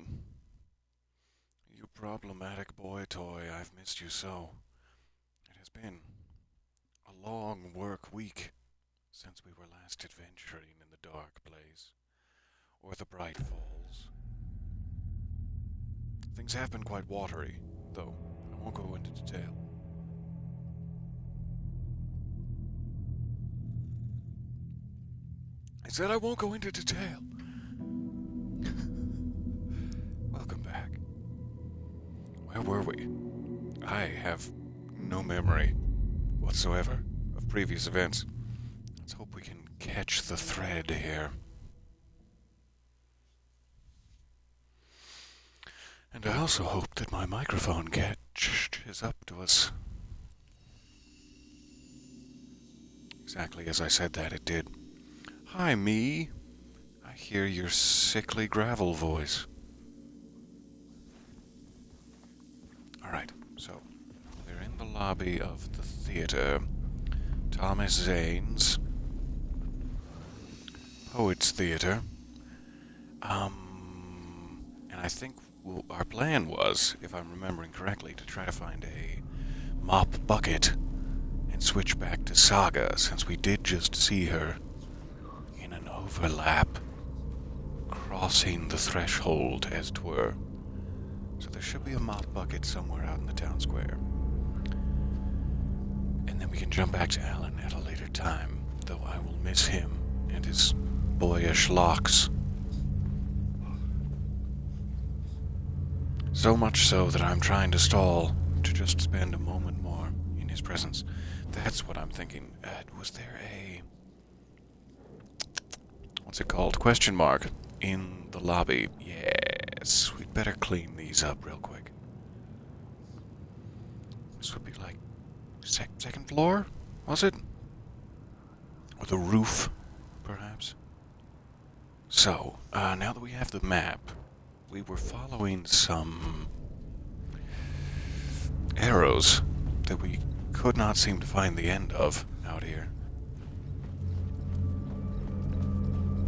Alan. You problematic boy toy, I've missed you so. It has been a long work week since we were last adventuring in the dark place, or the bright falls. Things have been quite watery, though I won't go into detail. I said I won't go into detail. Welcome back. Where were we? I have no memory whatsoever of previous events. Let's hope we can catch the thread here. And I also hope that my microphone catches up to us. Exactly as I said that, it did. Hi, me. I hear your sickly gravel voice. Alright, so we're in the lobby of the theater. Thomas Zane's Poets Theater. And I think our plan was, if I'm remembering correctly, to try to find a mop bucket and switch back to Saga, since we did just see her in an overlap, crossing the threshold, as 'twere. So there should be a mop bucket somewhere out in the town square. And then we can jump back to Alan at a later time, though I will miss him and his boyish locks. So much so that I'm trying to stall to just spend a moment more in his presence. That's what I'm thinking. Was there a... what's it called? Question mark in the lobby. Yes, we'd better clean these up real quick. This would be like second floor, was it? Or the roof, perhaps? So, now that we have the map, we were following some arrows that we could not seem to find the end of out here.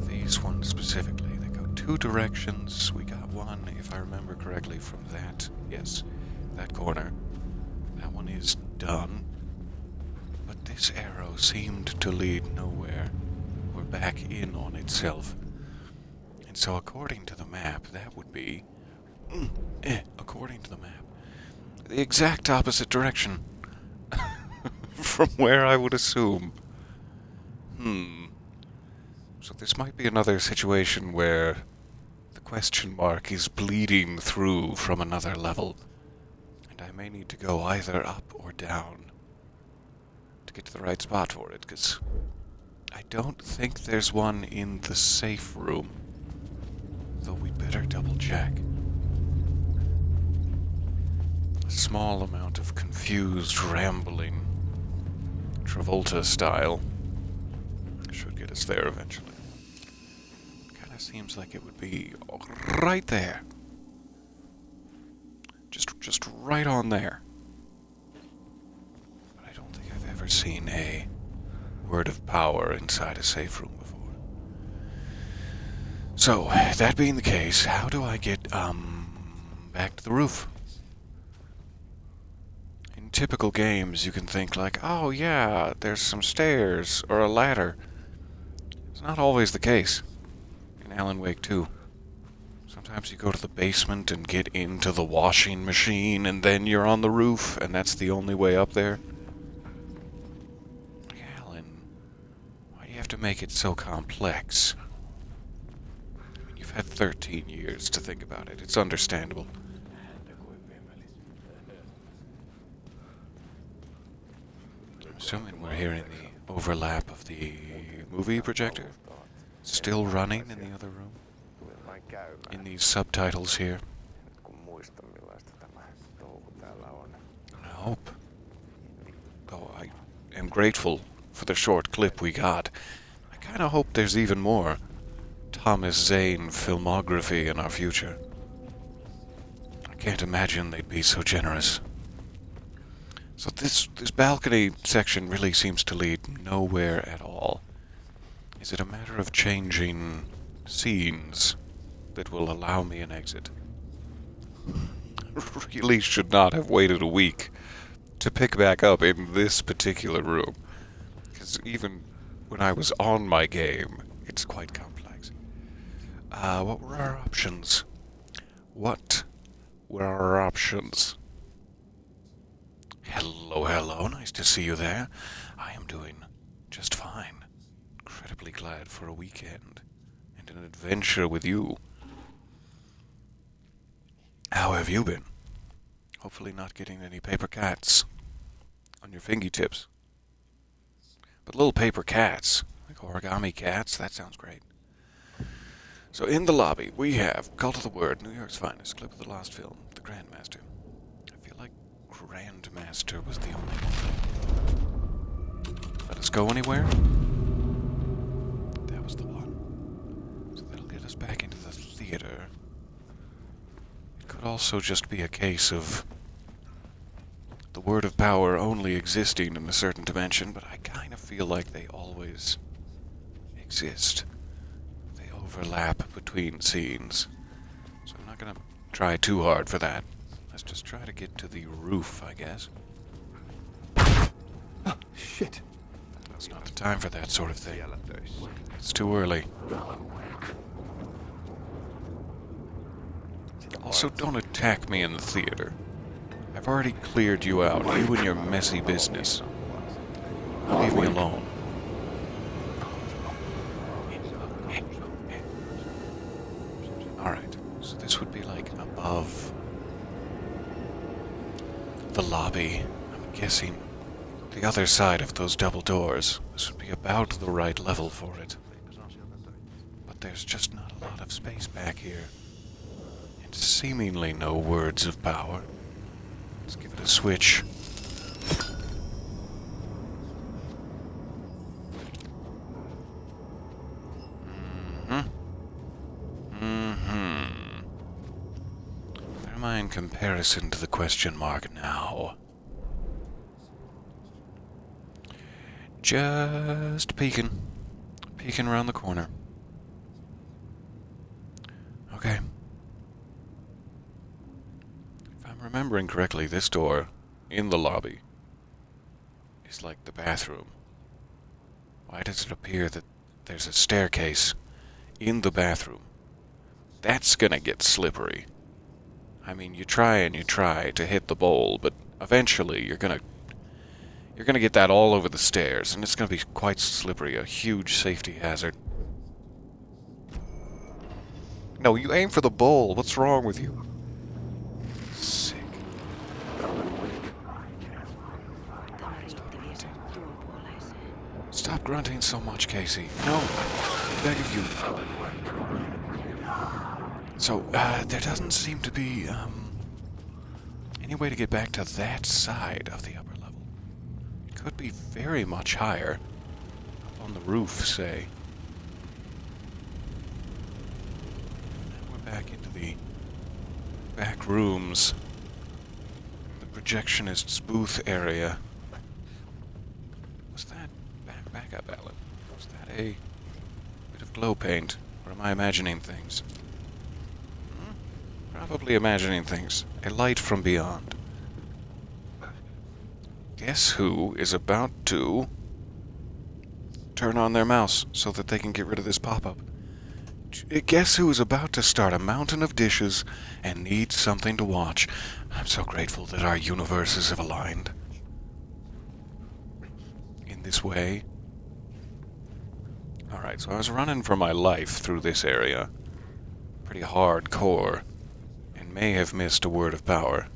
These ones specifically, they go two directions. We got one, if I remember correctly, from that, yes, that corner. That one is done. But this arrow seemed to lead nowhere, or back in on itself. And so according to the map, that would be, according to the map, the exact opposite direction from where I would assume. So this might be another situation where the question mark is bleeding through from another level, and I may need to go either up or down to get to the right spot for it, because I don't think there's one in the safe room, though we better double check. A small amount of confused rambling, Travolta style, should get us there eventually. Kinda seems like it would be right there. Just right on there. But I don't think I've ever seen a word of power inside a safe room before. So, that being the case, how do I get, back to the roof? In typical games, you can think like, oh yeah, there's some stairs or a ladder. It's not always the case. In Alan Wake 2. Sometimes you go to the basement and get into the washing machine, and then you're on the roof, and that's the only way up there. Alan, why do you have to make it so complex? I mean, you've had 13 years to think about it. It's understandable. I'm assuming we're hearing the overlap of the movie projector still running in the other room. In these subtitles here. I hope. Though I am grateful for the short clip we got. I kinda hope there's even more Thomas Zane filmography in our future. I can't imagine they'd be so generous. So this balcony section really seems to lead nowhere at all. Is it a matter of changing scenes that will allow me an exit? really should not have waited a week to pick back up in this particular room. Because even when I was on my game, it's quite complex. What were our options? What were our options? Hello, hello. Nice to see you there. I am doing just fine. Incredibly glad for a weekend and an adventure with you. How have you been? Hopefully not getting any paper cats on your fingertips. But little paper cats, like origami cats, that sounds great. So in the lobby, we have Cult of the Word, New York's Finest, Clip of the Lost Film, The Grandmaster. I feel like Grandmaster was the only one. Let us go anywhere? That was the one. So that'll get us back into the theater. It could also just be a case of the word of power only existing in a certain dimension, but I kind of feel like they always exist. They overlap between scenes. So I'm not going to try too hard for that. Let's just try to get to the roof, I guess. Oh, shit. It's not the time for that sort of thing. It's too early. Also, don't attack me in the theater. I've already cleared you out, you and your messy business. Leave me alone. Alright, so this would be like above the lobby. I'm guessing the other side of those double doors. This would be about the right level for it. But there's just not a lot of space back here. And seemingly no words of power. Let's give it a switch. Where am I in comparison to the question mark now? Just peeking. Peeking around the corner. Okay. If I'm remembering correctly, this door in the lobby is like the bathroom. Why does it appear that there's a staircase in the bathroom? That's gonna get slippery. I mean, you try and you try to hit the bowl, but eventually you're gonna get that all over the stairs, and it's gonna be quite slippery, a huge safety hazard. No, you aim for the bowl. What's wrong with you? Sick. Stop grunting so much, Casey. No, I beg of you. So, there doesn't seem to be, any way to get back to that side of the upper level. It could be very much higher. Up on the roof, say. Now we're back into the back rooms. The projectionist's booth area. Was that... Back up, Alan. Was that a bit of glow paint? Or am I imagining things? Probably imagining things. A light from beyond. Guess who is about to turn on their mouse so that they can get rid of this pop-up? Guess who is about to start a mountain of dishes and needs something to watch? I'm so grateful that our universes have aligned in this way. Alright, so I was running for my life through this area. Pretty hardcore. May have missed a word of power.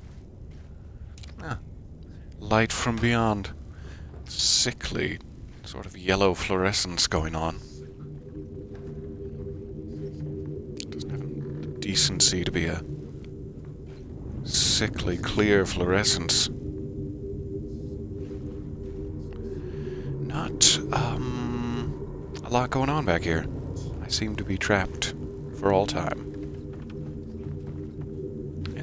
Light from beyond. Sickly sort of yellow fluorescence going on. Doesn't have the decency to be a sickly clear fluorescence. Not, a lot going on back here. I seem to be trapped for all time.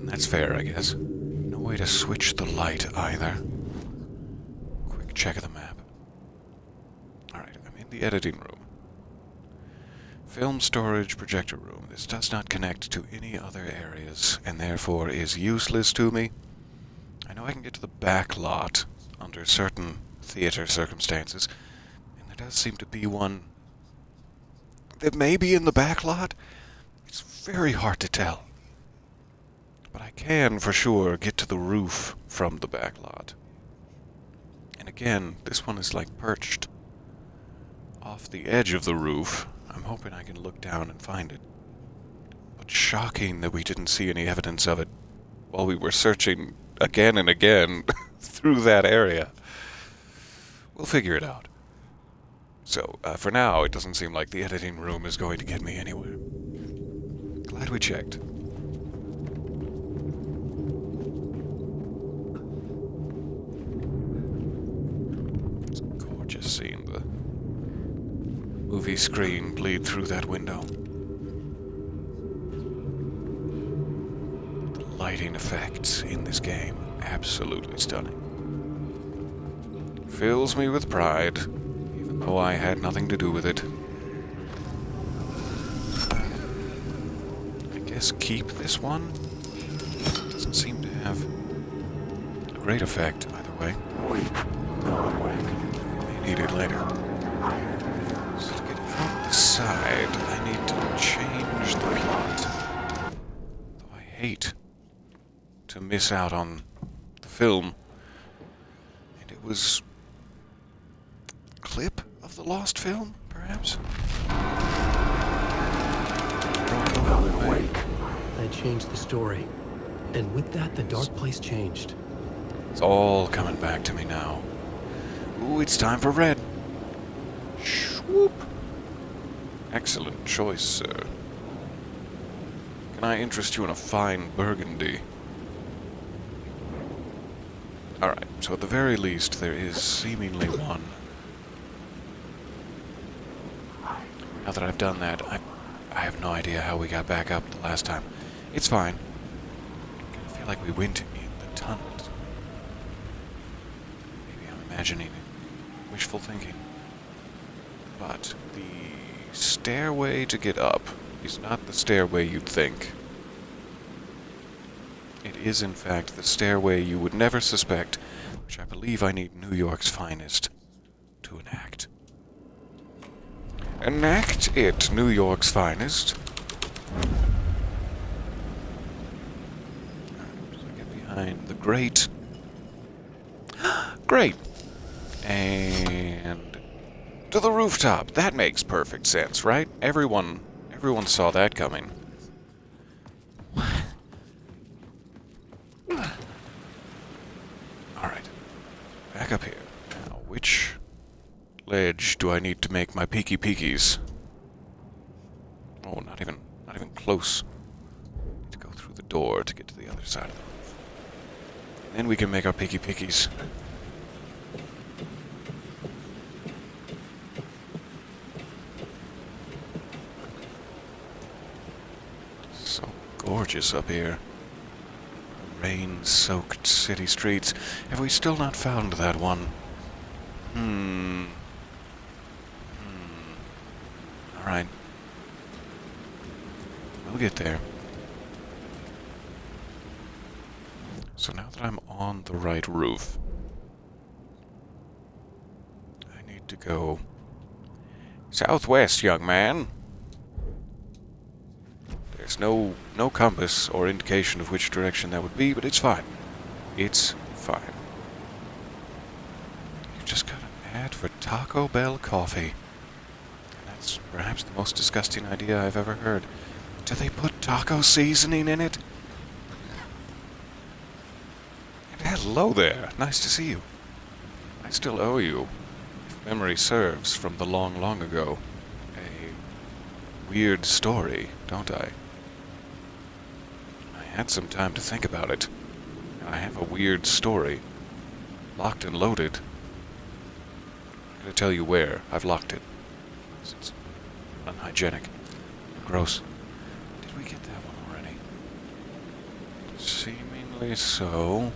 That's fair, I guess. No way to switch the light, either. Quick check of the map. Alright, I'm in the editing room. Film storage projector room. This does not connect to any other areas, and therefore is useless to me. I know I can get to the back lot under certain theater circumstances, and there does seem to be one that may be in the back lot. It's very hard to tell. But I can, for sure, get to the roof from the back lot. And again, this one is like perched off the edge of the roof. I'm hoping I can look down and find it. But shocking that we didn't see any evidence of it while we were searching again and again through that area. We'll figure it out. So, for now, it doesn't seem like the editing room is going to get me anywhere. Glad we checked. It's gorgeous seeing the movie screen bleed through that window. The lighting effects in this game, absolutely stunning. Fills me with pride, even though I had nothing to do with it. I guess keep this one. Doesn't seem to have a great effect either way. May need it later. So to get out the side, I need to change the plot. Though I hate to miss out on the film. And it was clip of the lost film, perhaps? I changed the story. And with that, the dark place changed. It's all coming back to me now. Ooh, it's time for red. Swoop. Excellent choice, sir. Can I interest you in a fine burgundy? Alright, so at the very least, there is seemingly one. Now that I've done that, I have no idea how we got back up the last time. It's fine. I feel like we went in the tunnels. Maybe I'm imagining it. Wishful thinking. But the stairway to get up is not the stairway you'd think. It is, in fact, the stairway you would never suspect, which I believe I need New York's finest to enact. Enact it, New York's finest. So I get behind the grate. Great! And to the rooftop. That makes perfect sense, right? Everyone saw that coming. Alright. Back up here. Now, which ledge do I need to make my peekies? Oh, not even close. Need to go through the door to get to the other side of the roof. Then we can make our peekies. So gorgeous up here. Rain-soaked city streets. Have we still not found that one? Alright. We'll get there. So now that I'm on the right roof, I need to go southwest, young man. There's no compass or indication of which direction that would be, but it's fine. It's fine. You've just got an ad for Taco Bell coffee. And that's perhaps the most disgusting idea I've ever heard. Do they put taco seasoning in it? And hello there. Nice to see you. I still owe you, if memory serves, from the long, long ago, a weird story, don't I? I had some time to think about it. I have a weird story. Locked and loaded. I'm gonna tell you where I've locked it. It's unhygienic. Gross. Did we get that one already? Seemingly so.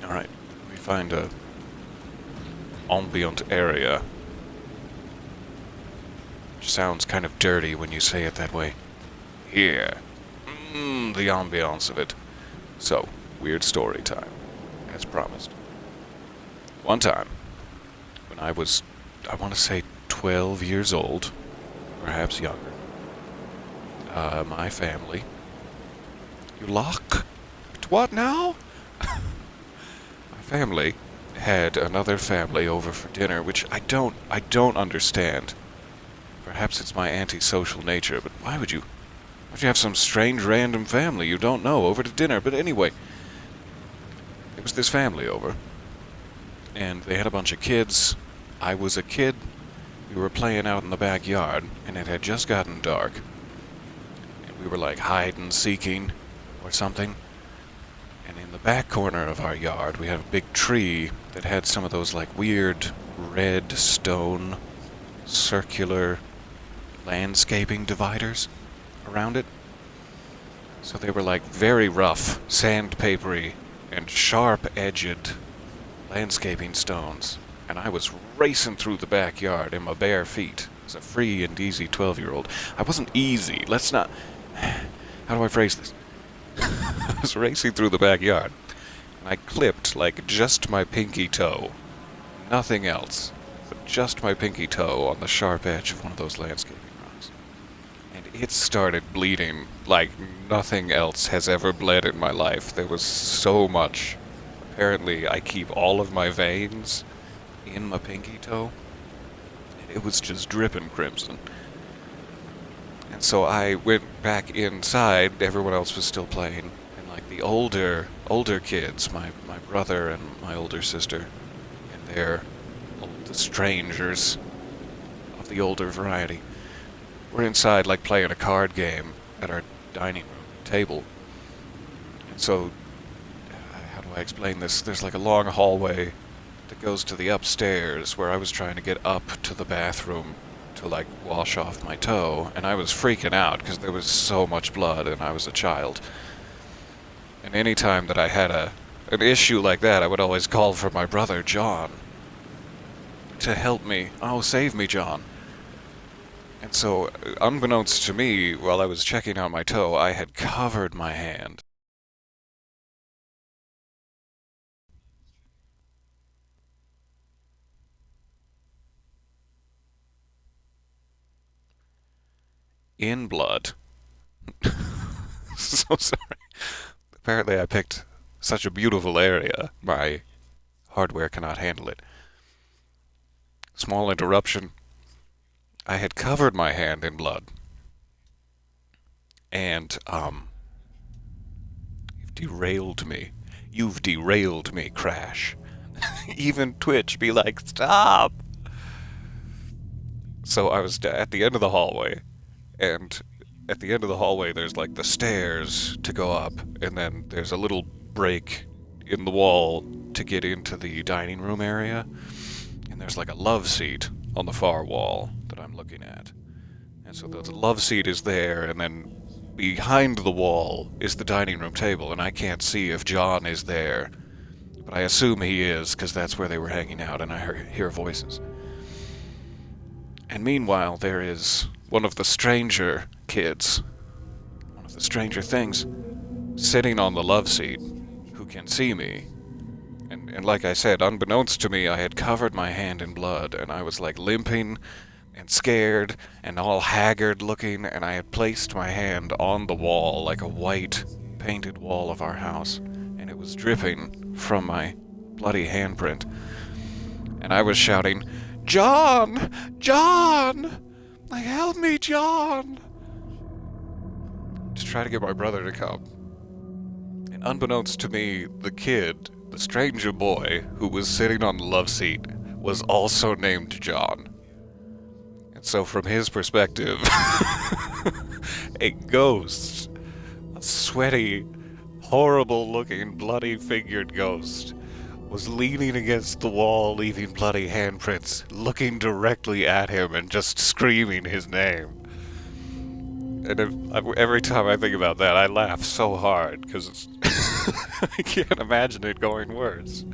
Alright, let me find a ambient area. which sounds kind of dirty when you say it that way. Here. The ambiance of it. So, weird story time, as promised. One time, when I was, I want to say 12 years old, perhaps younger, my family... You lock? What now? My family had another family over for dinner, which I don't understand. Perhaps it's my antisocial nature, but why would you have some strange random family you don't know over to dinner? But anyway, it was this family over, and they had a bunch of kids. I was a kid. We were playing out in the backyard, and it had just gotten dark. And we were like hide-and-seeking or something. And in the back corner of our yard, we had a big tree that had some of those like weird red stone circular landscaping dividers around it. So they were like very rough, sandpapery, and sharp-edged landscaping stones. And I was racing through the backyard in my bare feet as a free and easy 12-year-old. I wasn't easy. Let's not... How do I phrase this? I was racing through the backyard, and I clipped, like, just my pinky toe. Nothing else, but just my pinky toe on the sharp edge of one of those landscaping rocks. And it started bleeding like nothing else has ever bled in my life. There was so much. Apparently, I keep all of my veins in my pinky toe, and it was just dripping crimson. And so I went back inside. Everyone else was still playing, and like the older kids, my brother and my older sister, and the strangers of the older variety, were inside like playing a card game at our dining room table. And so, how do I explain this? There's like a long hallway that goes to the upstairs where I was trying to get up to the bathroom to like wash off my toe, and I was freaking out because there was so much blood and I was a child. And any time that I had an issue like that, I would always call for my brother John to help me. Oh, save me, John. And so, unbeknownst to me, while I was checking out my toe, I had covered my hand in blood. So sorry. Apparently I picked such a beautiful area, my hardware cannot handle it. Small interruption. I had covered my hand in blood. And, you've derailed me. You've derailed me, Crash. Even Twitch be like, stop! So I was at the end of the hallway, and at the end of the hallway there's like the stairs to go up, and then there's a little break in the wall to get into the dining room area, and there's like a love seat on the far wall that I'm looking at. And so the love seat is there, and then behind the wall is the dining room table, and I can't see if John is there, but I assume he is, because that's where they were hanging out, and I hear voices. And meanwhile, there is one of the stranger kids, one of the stranger things, sitting on the love seat, who can see me. And like I said, unbeknownst to me, I had covered my hand in blood, and I was like limping and scared and all haggard looking, and I had placed my hand on the wall, like a white painted wall of our house, and it was dripping from my bloody handprint. And I was shouting, John! John! Like, help me, John! To try to get my brother to come. And unbeknownst to me, the kid, the stranger boy who was sitting on the love seat, was also named John. And so from his perspective, a ghost, a sweaty, horrible-looking, bloody-figured ghost, was leaning against the wall, leaving bloody handprints, looking directly at him and just screaming his name. And every time I think about that, I laugh so hard, because I can't imagine it going worse.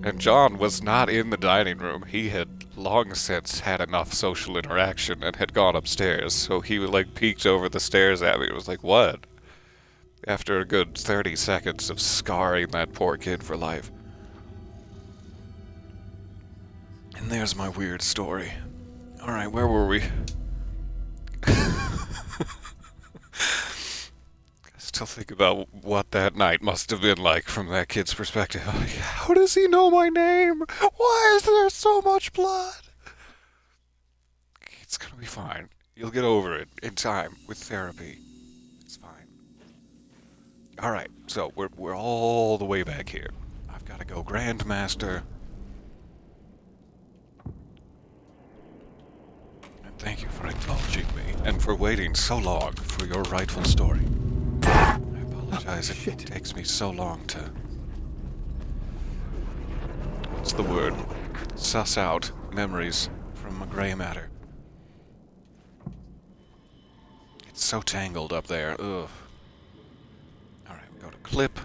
And John was not in the dining room. He had long since had enough social interaction and had gone upstairs, so he like peeked over the stairs at me and was like, "What?" After a good 30 seconds of scarring that poor kid for life. And there's my weird story. Alright, where were we? Still think about what that night must have been like from that kid's perspective. How does he know my name? Why is there so much blood? It's gonna be fine. You'll get over it in time with therapy. It's fine. Alright, so we're all the way back here. I've gotta go Grandmaster. And thank you for indulging me and for waiting so long for your rightful story. I apologize if it takes me so long to... What's the word? Suss out memories from a gray matter. It's so tangled up there. Ugh. Alright, we go to clip.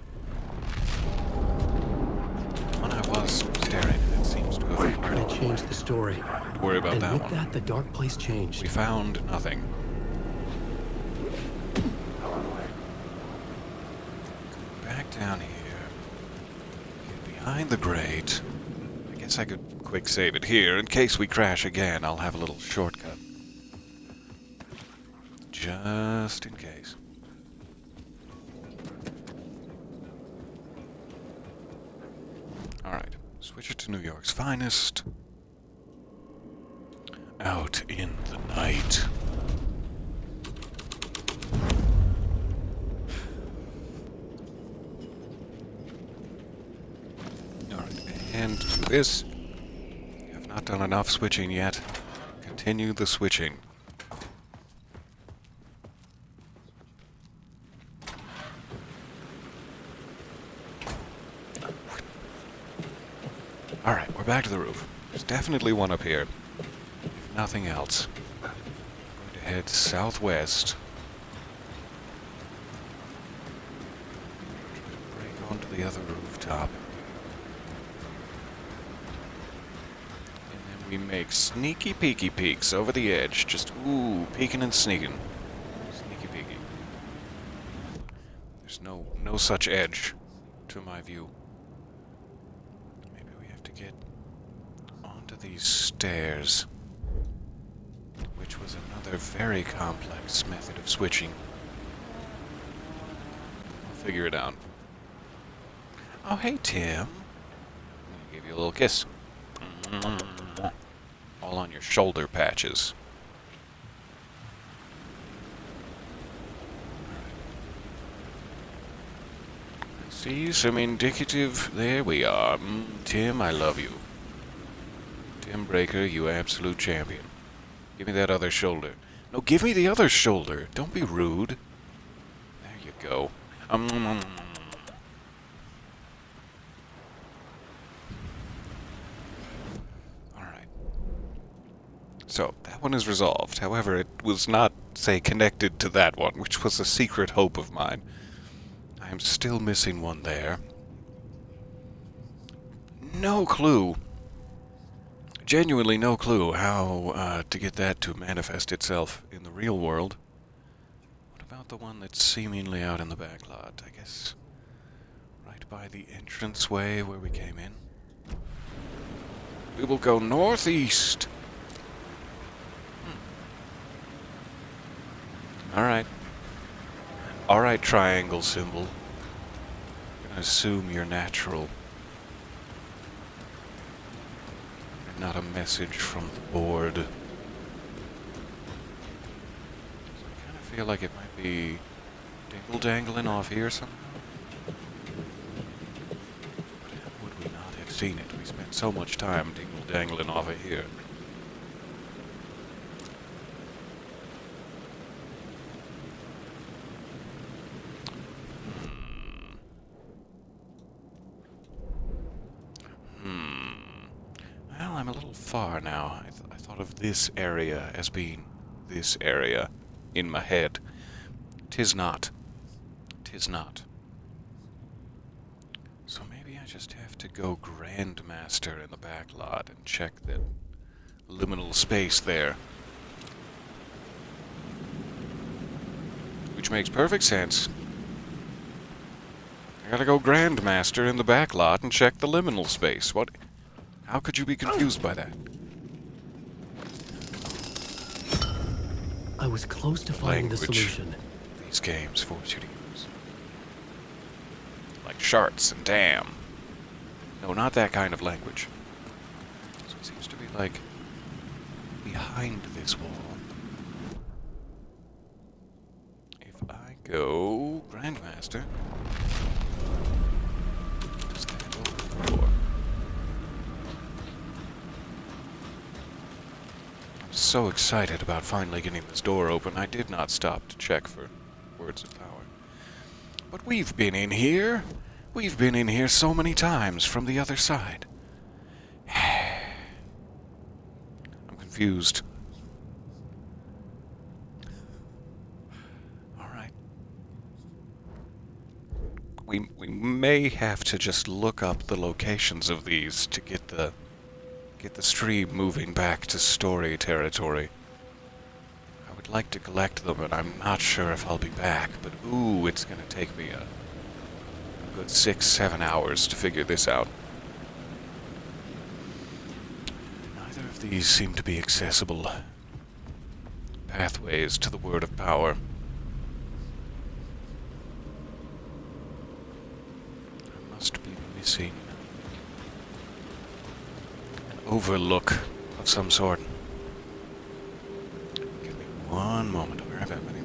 The one I was staring at seems to have... I changed the story. Don't worry about And that with one. that, the dark place changed. We found nothing. Back down here. Get behind the grate. I guess I could quick save it here. In case we crash again, I'll have a little shortcut. Just in case. Alright. Switch it to New York's finest. Out in the night. Alright, and do this. You have not done enough switching yet. Continue the switching. Alright, we're back to the roof. There's definitely one up here. If nothing else. I'm going to head southwest. Try to break onto the other rooftop. And then we make sneaky peeky peeks over the edge. Just, ooh, peeking and sneaking. Sneaky peeky. There's no such edge to my view. Maybe we have to get onto these stairs. Which was another very complex method of switching. I'll figure it out. Oh, hey, Tim. I'm gonna give you a little kiss. All on your shoulder patches. See, some indicative. There we are. Tim, I love you. Tim Breaker, you absolute champion. Give me that other shoulder. No, give me the other shoulder. Don't be rude. There you go. Alright. So, that one is resolved. However, it was not, say, connected to that one, which was a secret hope of mine. I am still missing one there. No clue. Genuinely no clue how to get that to manifest itself in the real world. What about the one that's seemingly out in the back lot? I guess right by the entranceway where we came in. We will go northeast. Alright. Alright, triangle symbol. I'm gonna assume you're natural. Not a message from the board. So I kind of feel like it might be dingle-dangling off here somehow. But how would we not have seen it? We spent so much time dingle-dangling off of here. Well, I'm a little far now. I thought of this area as being this area in my head. 'Tis not. 'Tis not. So maybe I just have to go Grandmaster in the back lot and check that liminal space there. Which makes perfect sense. I gotta go Grandmaster in the back lot and check the liminal space. What? How could you be confused by that? I was close to finding the Language. solution. These games force you to use. Like sharts and damn. No, not that kind of language. So it seems to be like behind this wall. If I go Grandmaster, does that open the door? I'm so excited about finally getting this door open, I did not stop to check for words of power. But we've been in here. We've been in here so many times from the other side. I'm confused. Alright. We may have to just look up the locations of these to get the stream moving back to story territory. I would like to collect them, and I'm not sure if I'll be back, but ooh, it's gonna take me a good 6-7 hours to figure this out. Neither of these seem to be accessible pathways to the word of power. I must be missing an overlook of some sort. Give me one moment, I'll be right back, buddy.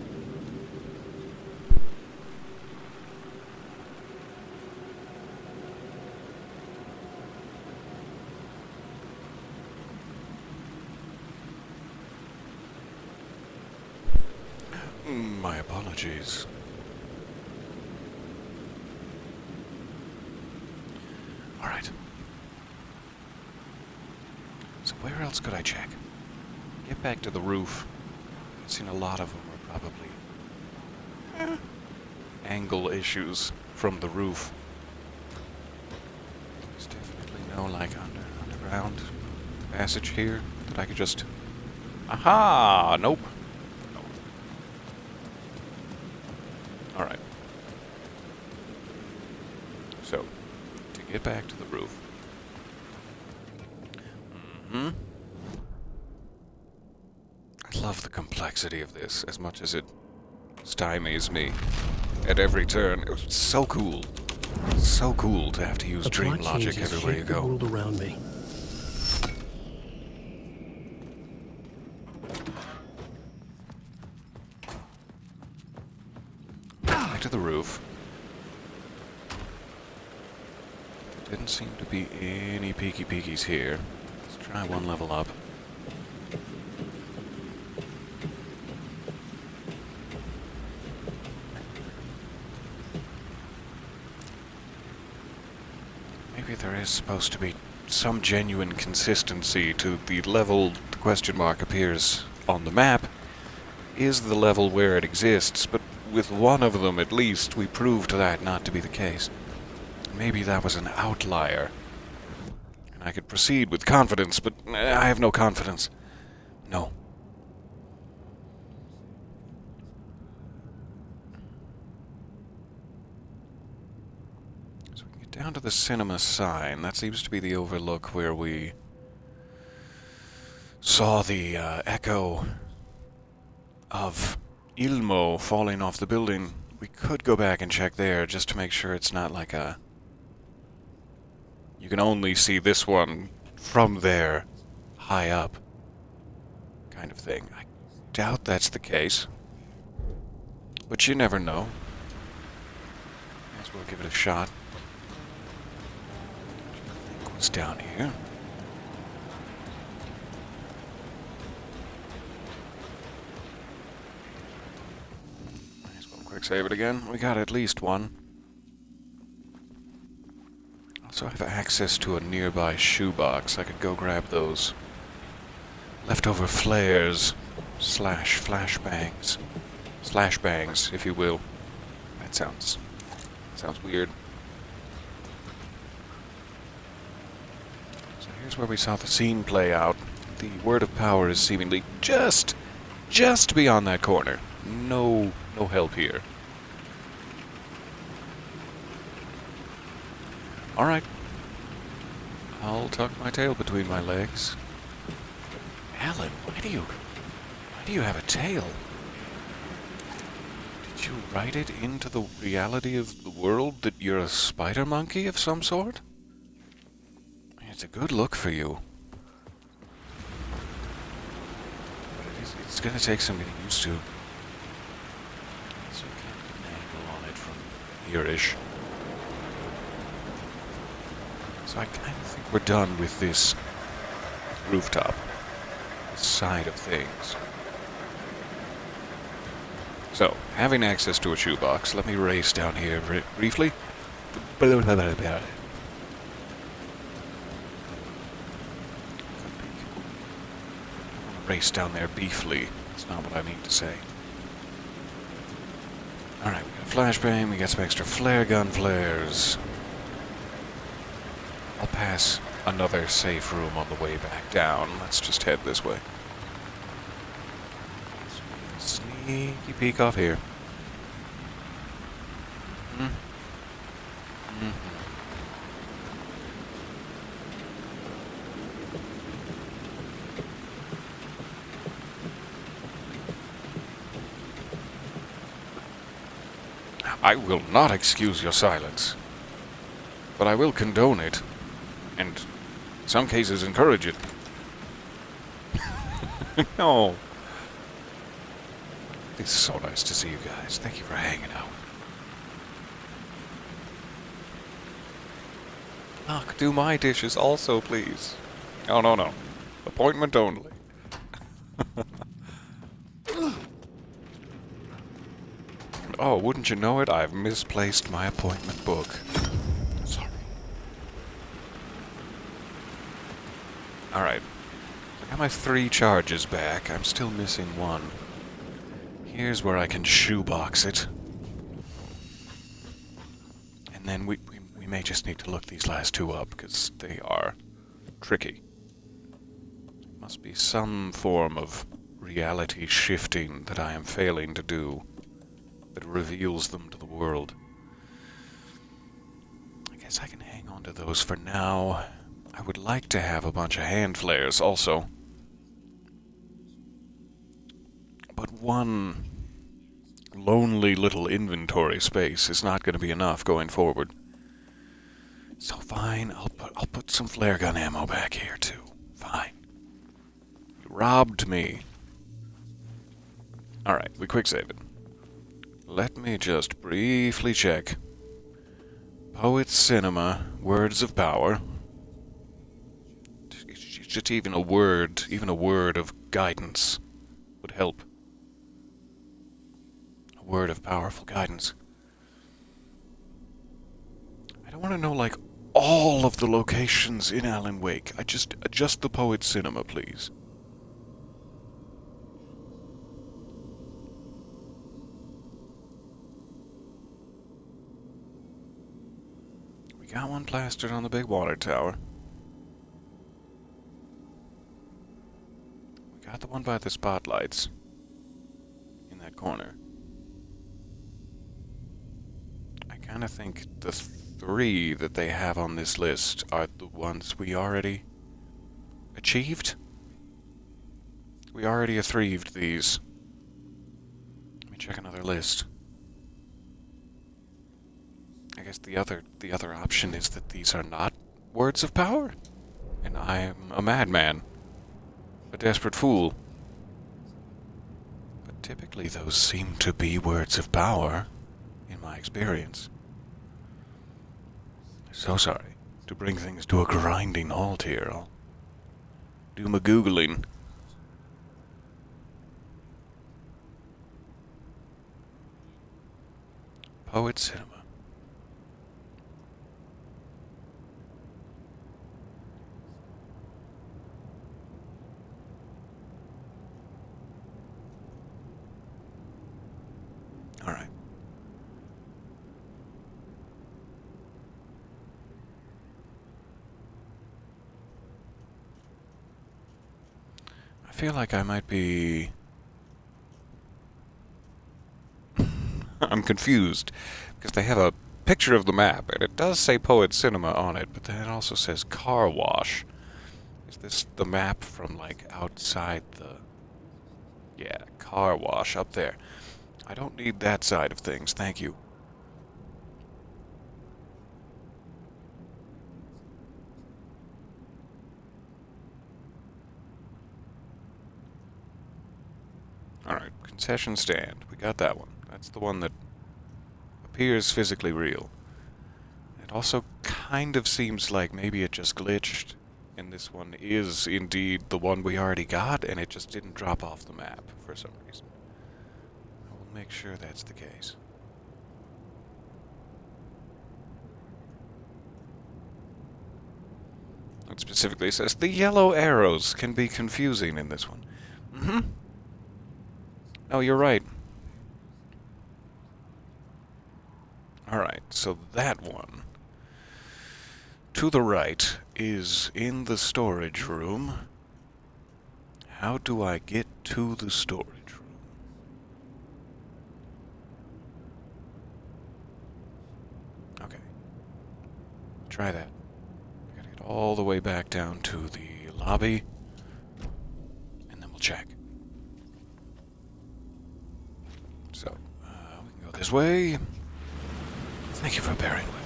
My apologies. Alright. So where else could I check? Get back to the roof. I've seen a lot of them are probably angle issues from the roof. There's definitely no like underground passage here that I could just... Aha! Nope. Alright. So, to get back to the roof. I love the complexity of this as much as it stymies me at every turn. It was so cool. So cool to have to use The dream plot logic changes everywhere you shape the go. world around me. Back to the roof. There didn't seem to be any peekies here. Let's try one level up. Maybe there is supposed to be some genuine consistency to the level the question mark appears on the map is the level where it exists, but with one of them at least we proved that not to be the case. Maybe that was an outlier, and I could proceed with confidence, but I have no confidence. No. So we can get down to the cinema sign. That seems to be the overlook where we saw the echo of Ilmo falling off the building. We could go back and check there just to make sure it's not like a... You can only see this one from there, high up, kind of thing. I doubt that's the case, but you never know. Might as well give it a shot. I think what's down here? Quick save it again. We got at least one. Also have access to a nearby shoebox. I could go grab those leftover flares slash flashbangs. Slashbangs, if you will. That sounds weird. So here's where we saw the scene play out. the word of power is seemingly just beyond that corner. No help here. Alright. I'll tuck my tail between my legs. Alan, why do you have a tail? Did you write it into the reality of the world that you're a spider monkey of some sort? It's a good look for you. But it's gonna take some getting used to. So kind of an angle on it from here-ish. So I kind of think we're done with this rooftop side of things. So, having access to a shoebox, let me race down here briefly. Race down there beefly. That's not what I mean to say. Alright, we got a flashbang, we got some extra flare gun flares. I'll pass another safe room on the way back down. Let's just head this way. Sneaky peek off here. I will not excuse your silence, but I will condone it, and in some cases encourage it. No. It's so nice to see you guys. Thank you for hanging out. Look, do my dishes also, please. Oh, no. Appointment only. Oh, wouldn't you know it? I've misplaced my appointment book. Sorry. Alright. I got my 3 charges back. I'm still missing 1. Here's where I can shoebox it. And then we may just need to look these last 2 up, because they are tricky. Must be some form of reality shifting that I am failing to do that reveals them to the world. I guess I can hang on to those for now. I would like to have a bunch of hand flares also. But one lonely little inventory space is not going to be enough going forward. So fine, I'll put some flare gun ammo back here too. Fine. You robbed me. Alright, we quick save it. Let me just briefly check. Poet's Cinema, Words of Power. Just even a word of guidance would help. A word of powerful guidance. I don't want to know, like, all of the locations in Alan Wake. Just the Poet's Cinema, please. We got one plastered on the big water tower. We got the one by the spotlights in that corner. I kind of think the 3 that they have on this list are the ones we already achieved. We already achieved these. Let me check another list. I guess the other option is that these are not words of power, and I am a madman, a desperate fool. But typically those seem to be words of power, in my experience. So sorry to bring things to a grinding halt here. I'll do my Googling. Poet's Cinema. Alright. feel like I might be... I'm confused, because they have a picture of the map, and it does say Poet Cinema on it, but then it also says Car Wash. Is this the map from, like, outside the... Yeah, Car Wash, up there. I don't need that side of things, thank you. Alright, concession stand. We got that one. That's the one that appears physically real. It also kind of seems like maybe it just glitched, and this one is indeed the one we already got, and it just didn't drop off the map for some reason. I will make sure that's the case. It specifically says the yellow arrows can be confusing in this one. Mm-hmm. Oh, you're right. Alright, so that one to the right is in the storage room. How do I get to the storage room? Okay. Try that. I gotta get all the way back down to the lobby, and then we'll check. So, we can go this way. Thank you for bearing with me.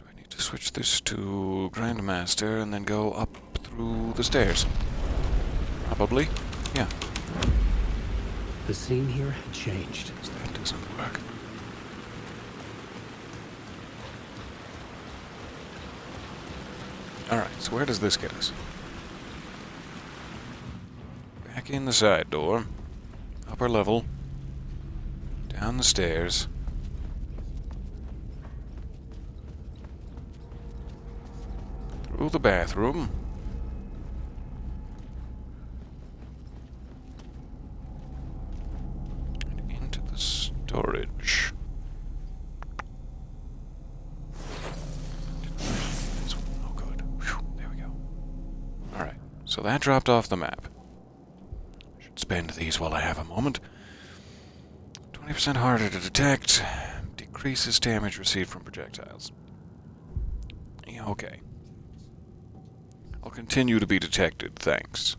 Do I need to switch this to Grandmaster and then go up through the stairs? Probably. Yeah. The scene here had changed. That doesn't work. Alright, so where does this get us? Back in the side door. Upper level. Down the stairs. Through the bathroom. And into the storage. Oh, good. Whew, there we go. Alright, so that dropped off the map. Should spend these while I have a moment. 20% harder to detect. Decreases damage received from projectiles. Yeah, okay. I'll continue to be detected, thanks.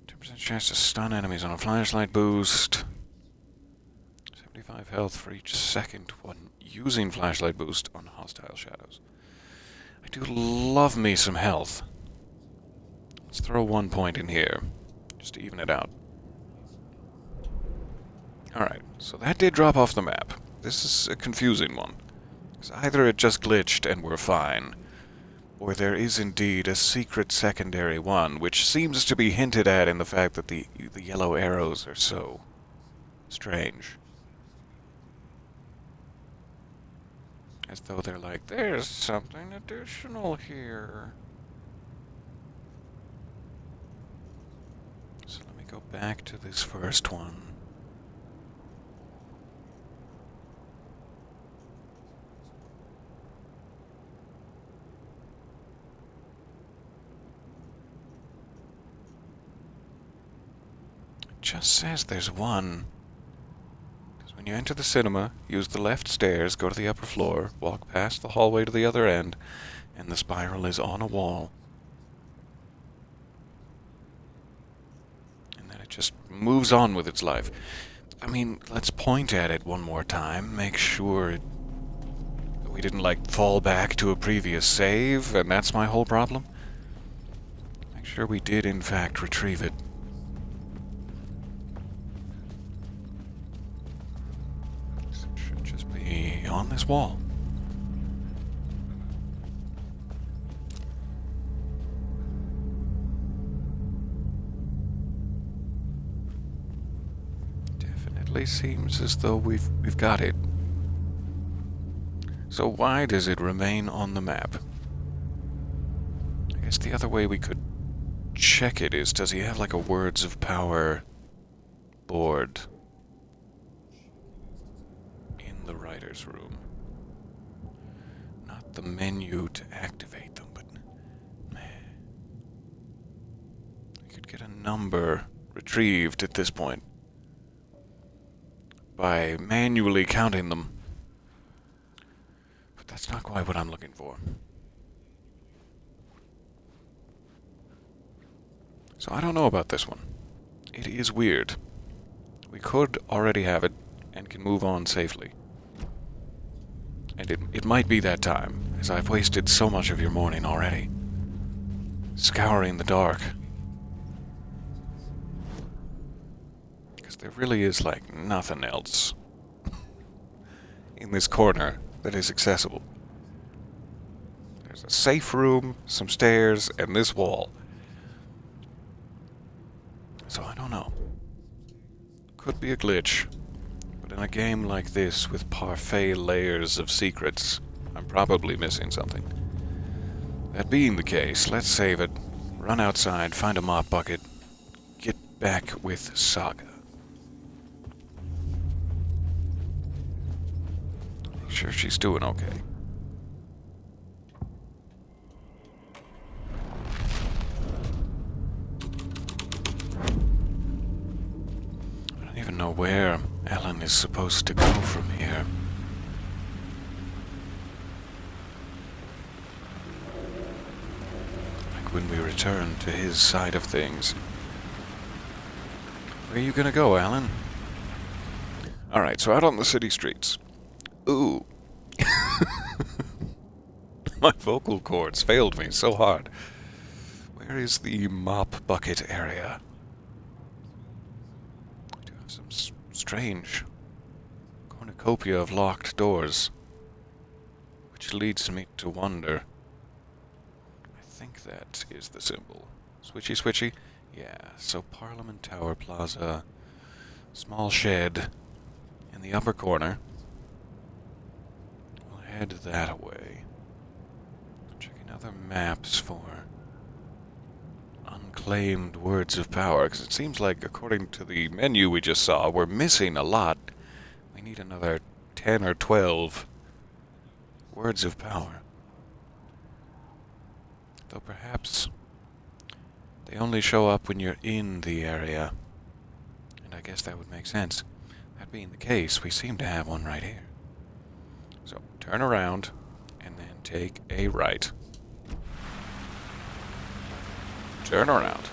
10% chance to stun enemies on a flashlight boost. 75 health for each second when using flashlight boost on hostile shadows. I do love me some health. Let's throw 1 point in here, just to even it out. Alright, so that did drop off the map. This is a confusing one. Because either it just glitched and we're fine, or there is indeed a secret secondary one, which seems to be hinted at in the fact that the yellow arrows are so strange. As though they're like, there's something additional here. So let me go back to this first one. Just says there's one. Because when you enter the cinema, use the left stairs, go to the upper floor, walk past the hallway to the other end, and the spiral is on a wall. And then it just moves on with its life. I mean, let's point at it one more time, make sure that we didn't, like, fall back to a previous save, and that's my whole problem. Make sure we did, in fact, retrieve it. On this wall. Definitely seems as though we've got it. So why does it remain on the map? I guess the other way we could check it is, does he have like a words of power board in the writer's room? Not the menu to activate them, but... I could get a number retrieved at this point by manually counting them. But that's not quite what I'm looking for. So I don't know about this one. It is weird. We could already have it and can move on safely. And it might be that time, as I've wasted so much of your morning already. Scouring the dark. Because there really is like nothing else in this corner that is accessible. There's a safe room, some stairs, and this wall. So I don't know. Could be a glitch. But in a game like this, with parfait layers of secrets, I'm probably missing something. That being the case, let's save it, run outside, find a mop bucket, get back with Saga. Make sure she's doing okay. I don't even know where Ellen is supposed to go from here. Like when we return to his side of things. Where are you gonna go, Alan? Alright, so out on the city streets. Ooh. My vocal cords failed me so hard. Where is the mop bucket area? I do have some strange cornucopia of locked doors, which leads me to wonder. I think that is the symbol. Switchy, switchy? Yeah, so Parliament Tower Plaza, small shed in the upper corner. We'll head that way. Checking other maps for unclaimed words of power, because it seems like, according to the menu we just saw, we're missing a lot. We need another 10 or 12 words of power. Though perhaps they only show up when you're in the area. And I guess that would make sense. That being the case, we seem to have one right here. So, turn around, and then take a right. Turn around.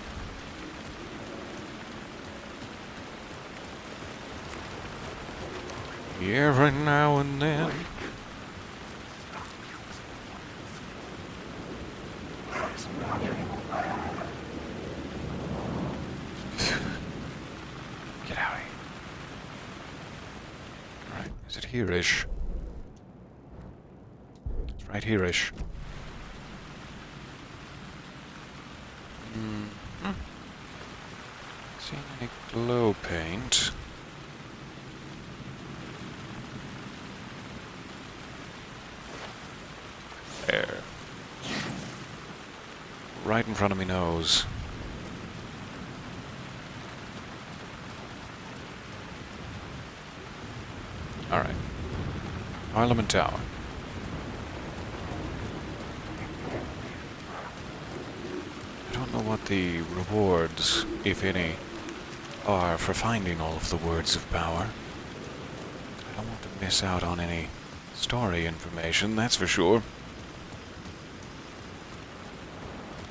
Every now and then. Get out of here. Alright, is it here-ish? It's right here-ish. Seeing any glow paint? There. Right in front of me nose. Alright. Parliament Tower. I don't know what the rewards, if any, are for finding all of the words of power. I don't want to miss out on any story information, that's for sure.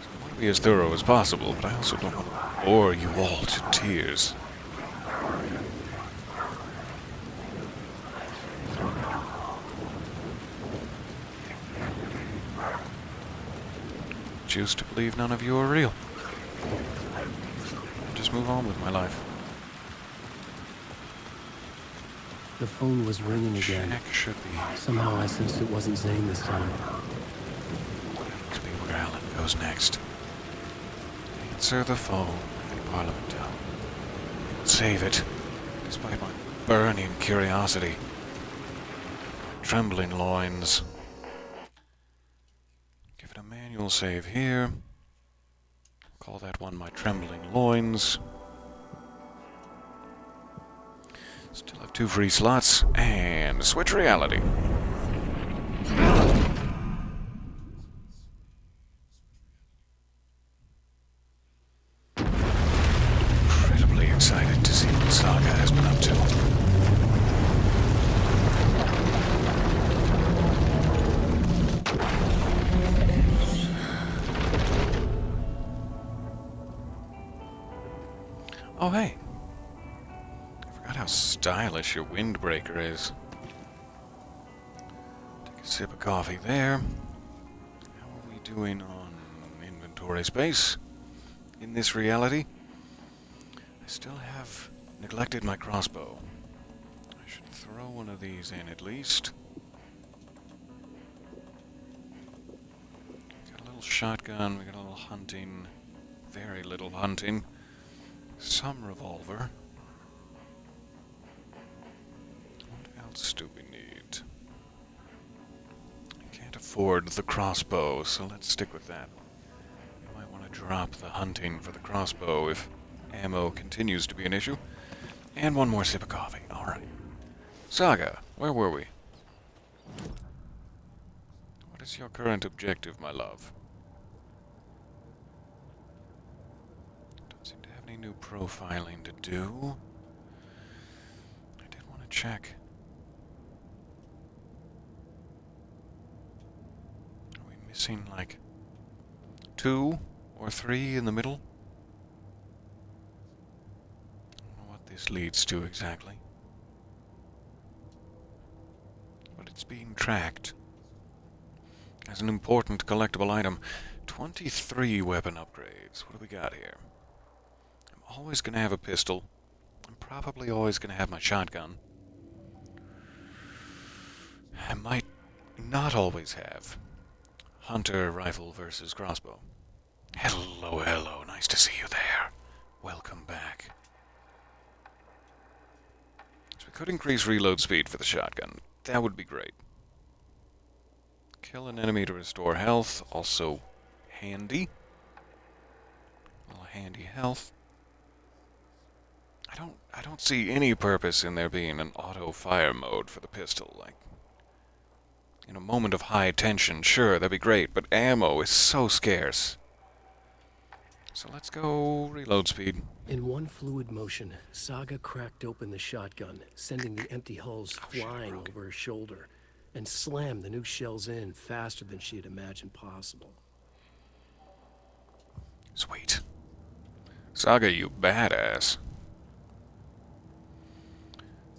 I want to be as thorough as possible, but I also don't want to bore you all to tears. Choose to believe none of you are real. Just move on with my life. The phone was ringing again. Check should be. Somehow I sensed it wasn't Zane this time. Must be where Alan goes next. Answer the phone in Parliament Town. Save it, despite my burning curiosity. Trembling loins. Give it a manual save here. Call that one my trembling loins. Still have 2 free slots, and switch reality. Oh, hey. I forgot how stylish your windbreaker is. Take a sip of coffee there. How are we doing on inventory space in this reality? I still have neglected my crossbow. I should throw one of these in at least. Got a little shotgun, we got a little hunting, very little hunting, some revolver. What else do we need? I can't afford the crossbow, so let's stick with that. I might want to drop the hunting for the crossbow if ammo continues to be an issue. And one more sip of coffee. Alright. Saga, where were we? What is your current objective, my love? Don't seem to have any new profiling to do. I did want to check. Are we missing, like, 2 or 3 in the middle? I don't know what this leads to exactly. But it's being tracked as an important collectible item. 23 weapon upgrades. What do we got here? I'm always going to have a pistol. I'm probably always going to have my shotgun. I might not always have hunter rifle versus crossbow. Hello, hello. Nice to see you there. Welcome back. So we could increase reload speed for the shotgun. That would be great. Kill an enemy to restore health. Also handy. A little handy health. I don't see any purpose in there being an auto fire mode for the pistol. Like, in a moment of high tension, sure, that'd be great, but ammo is so scarce. So let's go reload speed. In one fluid motion, Saga cracked open the shotgun, sending the empty hulls flying over her shoulder, and slammed the new shells in faster than she had imagined possible. Sweet. Saga, you badass.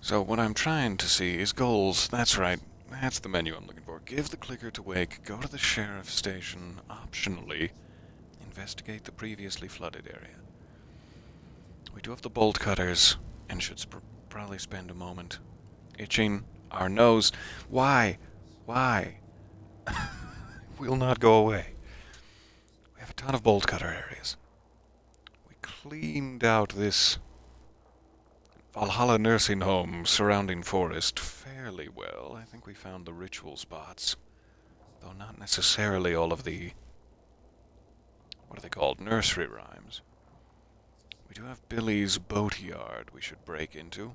So what I'm trying to see is goals. That's right. That's the menu I'm looking for. Give the clicker to Wake, go to the sheriff's station, optionally investigate the previously flooded area. We do have the bolt cutters, and should probably spend a moment itching our nose. Why? Why? Will not go away. We have a ton of bolt cutter areas. We cleaned out this Valhalla nursing home surrounding forest fairly well. I think we found the ritual spots, though not necessarily all of the, what are they called, nursery rhymes. We do have Billy's boat yard we should break into.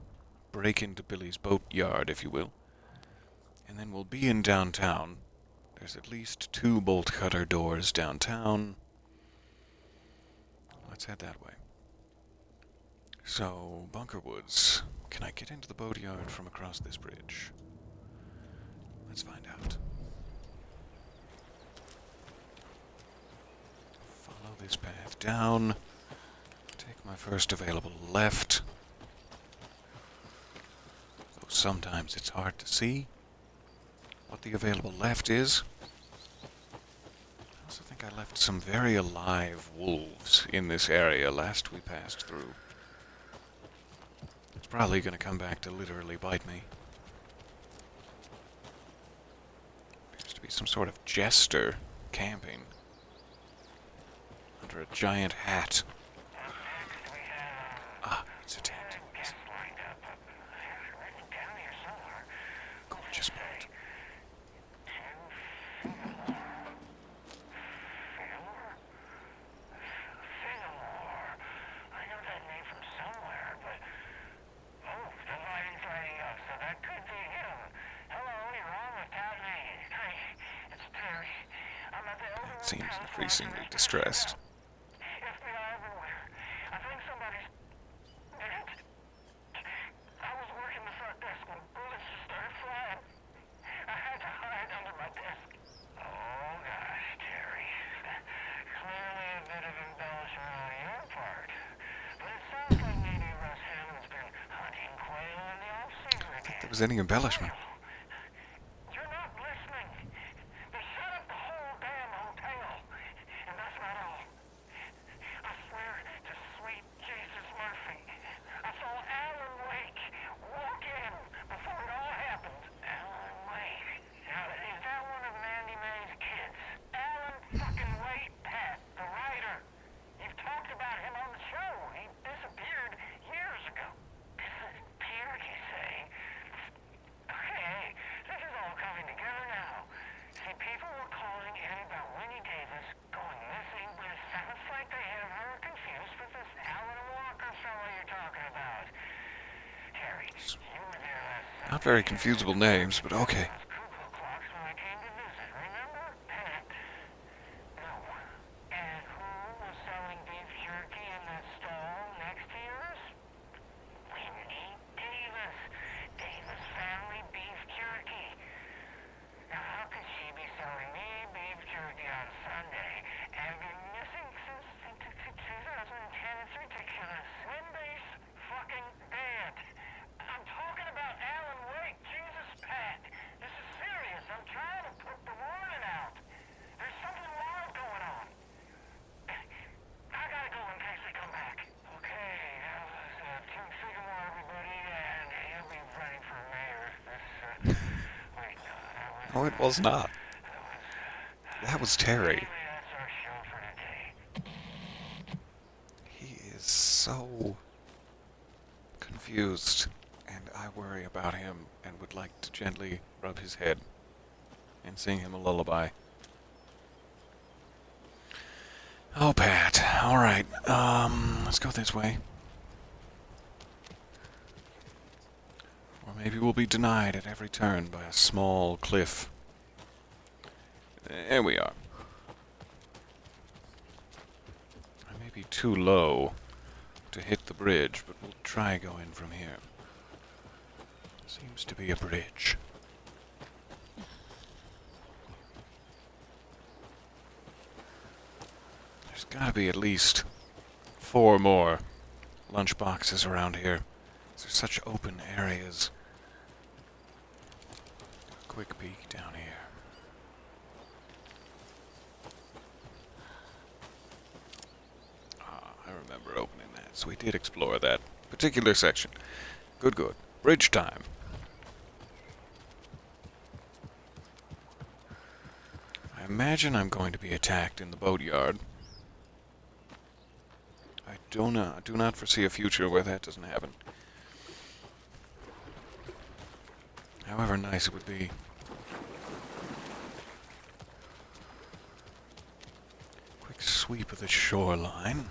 Break into Billy's boat yard, if you will. And then we'll be in downtown. There's at least 2 bolt cutter doors downtown. Let's head that way. So, Bunker Woods. Can I get into the boat yard from across this bridge? Let's find out. Follow this path down. Take my first available left. Though sometimes it's hard to see what the available left is. I also think I left some very alive wolves in this area last we passed through. It's probably going to come back to literally bite me. Appears to be some sort of jester camping under a giant hat. Ah, it's a tent. Gorgeous boat. It seems increasingly distressed. there was any embellishment. You're not listening. They shut up the whole damn hotel. And that's not all. I swear to sweet Jesus Murphy, I saw Alan Wake walk in before it all happened. Alan Wake? Now, is that one of Mandy Mae's kids? Alan fucking Wake, Pat, the writer. You've talked about him on the show. He disappeared years ago. Disappeared, you say? Okay, this is all coming together now. See, people were calling in about Winnie Davis going missing, but it sounds like they have her confused with this Alan Walker fellow you're talking about. Harry, you were there last Sunday. Not very confusable names, but okay. Those cuckoo clocks when I came to visit, remember? Pat? No. And who was selling beef jerky in that stall next to yours? Winnie Davis. Davis Family Beef Jerky. Now, how could she be selling me beef jerky on Sunday and been missing since 2010? It's ridiculous. Wendy's fucking dead. I'm talking about Alan Wake. Jesus, Pat. This is serious. I'm trying to put the warning out. There's something wild going on. I gotta go in case they come back. Okay, that was Tim Figmore, everybody, and he'll be running for mayor. Wait, no, that was... Oh, it was not. That was Terry. Anyway, that's our show for today. He is so confused, and I worry about him and would like to gently rub his head and sing him a lullaby. Oh, Pat. All right. Let's go this way. Or maybe we'll be denied at every turn by a small cliff. There we are. I may be too low to hit the bridge, but we'll try going from here. Seems to be a bridge. There's gotta be at least 4 more lunch boxes around here. These are such open areas. A quick peek down here. I remember opening that, so we did explore that particular section. Good, good. Bridge time. I imagine I'm going to be attacked in the boatyard. I do not foresee a future where that doesn't happen. However nice it would be. Quick sweep of the shoreline.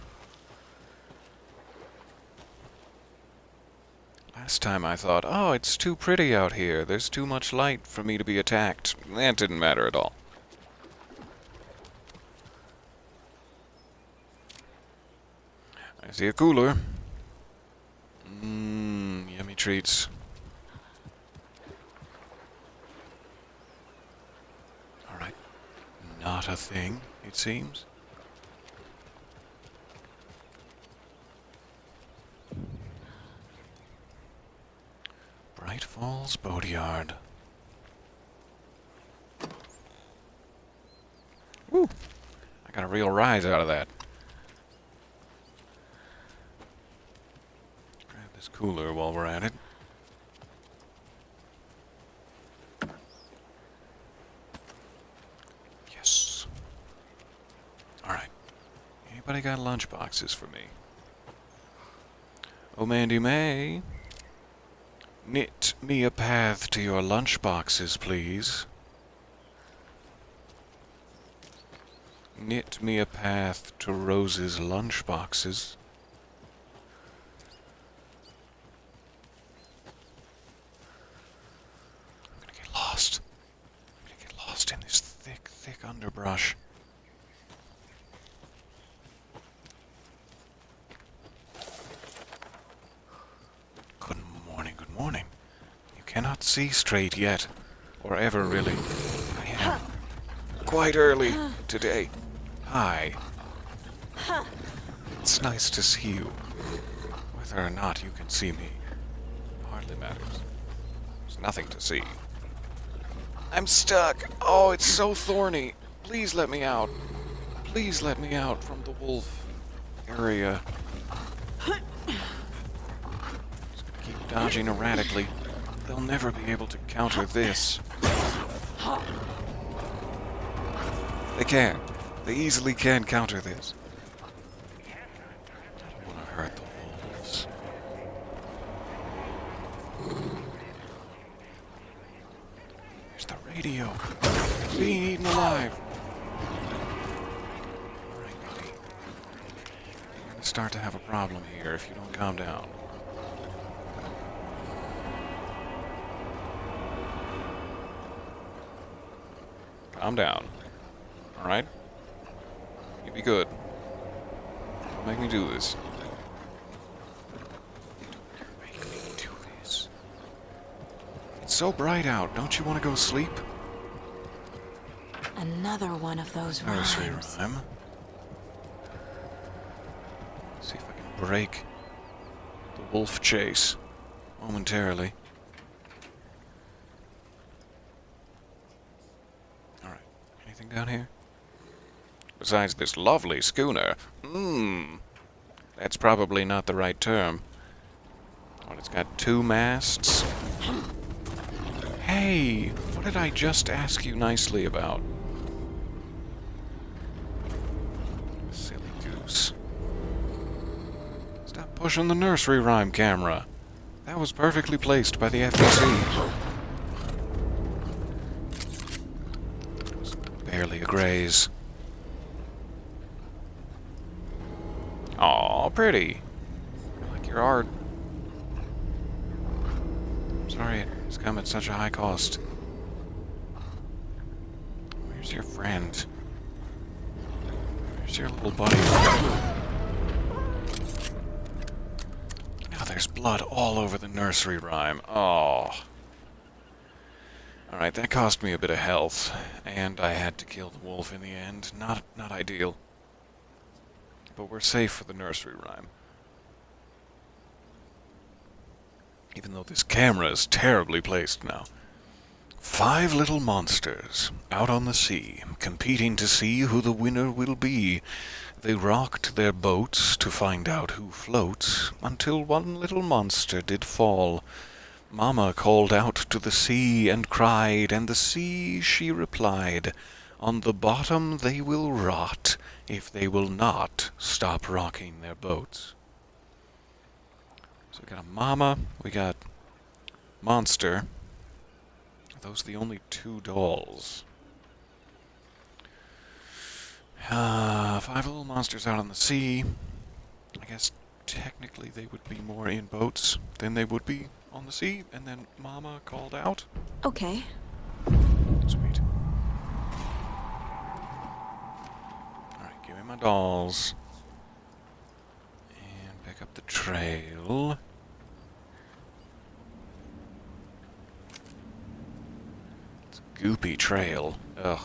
Last time I thought, oh, it's too pretty out here. There's too much light for me to be attacked. That didn't matter at all. I see a cooler. Yummy treats. Alright. Not a thing, it seems. Bright Falls Boatyard. Woo! I got a real rise out of that. Grab this cooler while we're at it. Yes. Alright. Anybody got lunch boxes for me? Oh, Mandy Mae. Knit me a path to your lunch boxes, please. Knit me a path to Rose's lunch boxes. I'm gonna get lost. I'm gonna get lost in this thick, thick underbrush. Good morning, good morning. You cannot see straight yet, or ever really. I am quite early today. Hi. It's nice to see you. Whether or not you can see me hardly matters. Nothing to see. I'm stuck! Oh, it's so thorny! Please let me out. Please let me out from the wolf area. Just keep dodging erratically. They'll never be able to counter this. They can. They easily can counter this. I don't want to hurt the wolves. There's the radio. It's being eaten alive. Alright, buddy. You're going to start to have a problem here if you don't calm down. Calm down. Alright? You be good. Don't make me do this. Don't make me do this. It's so bright out. Don't you want to go sleep? Another one of those Nursery rhymes. rhyme. See if I can break the wolf chase momentarily. Alright. Anything down here? Besides this lovely schooner. That's probably not the right term. Well, it's got 2 masts. Hey! What did I just ask you nicely about? Silly goose. Stop pushing the nursery rhyme camera. That was perfectly placed by the FTC. It was barely a graze. Aw, pretty. I like your art. I'm sorry it's come at such a high cost. Where's your friend? Where's your little buddy? Now there's blood all over the nursery rhyme. Oh. Alright, that cost me a bit of health, and I had to kill the wolf in the end. Not ideal. But we're safe for the nursery rhyme. Even though this camera is terribly placed now. 5 little monsters out on the sea, competing to see who the winner will be. They rocked their boats to find out who floats, until one little monster did fall. Mama called out to the sea and cried, and the sea she replied, "On the bottom they will rot, if they will not stop rocking their boats." So we got a mama, we got monster. Are those the only 2 dolls? 5 little monsters out on the sea. I guess technically they would be more in boats than they would be on the sea, and then mama called out. Okay. Sweet. Give me my dolls. And pick up the trail. It's a goopy trail. Ugh.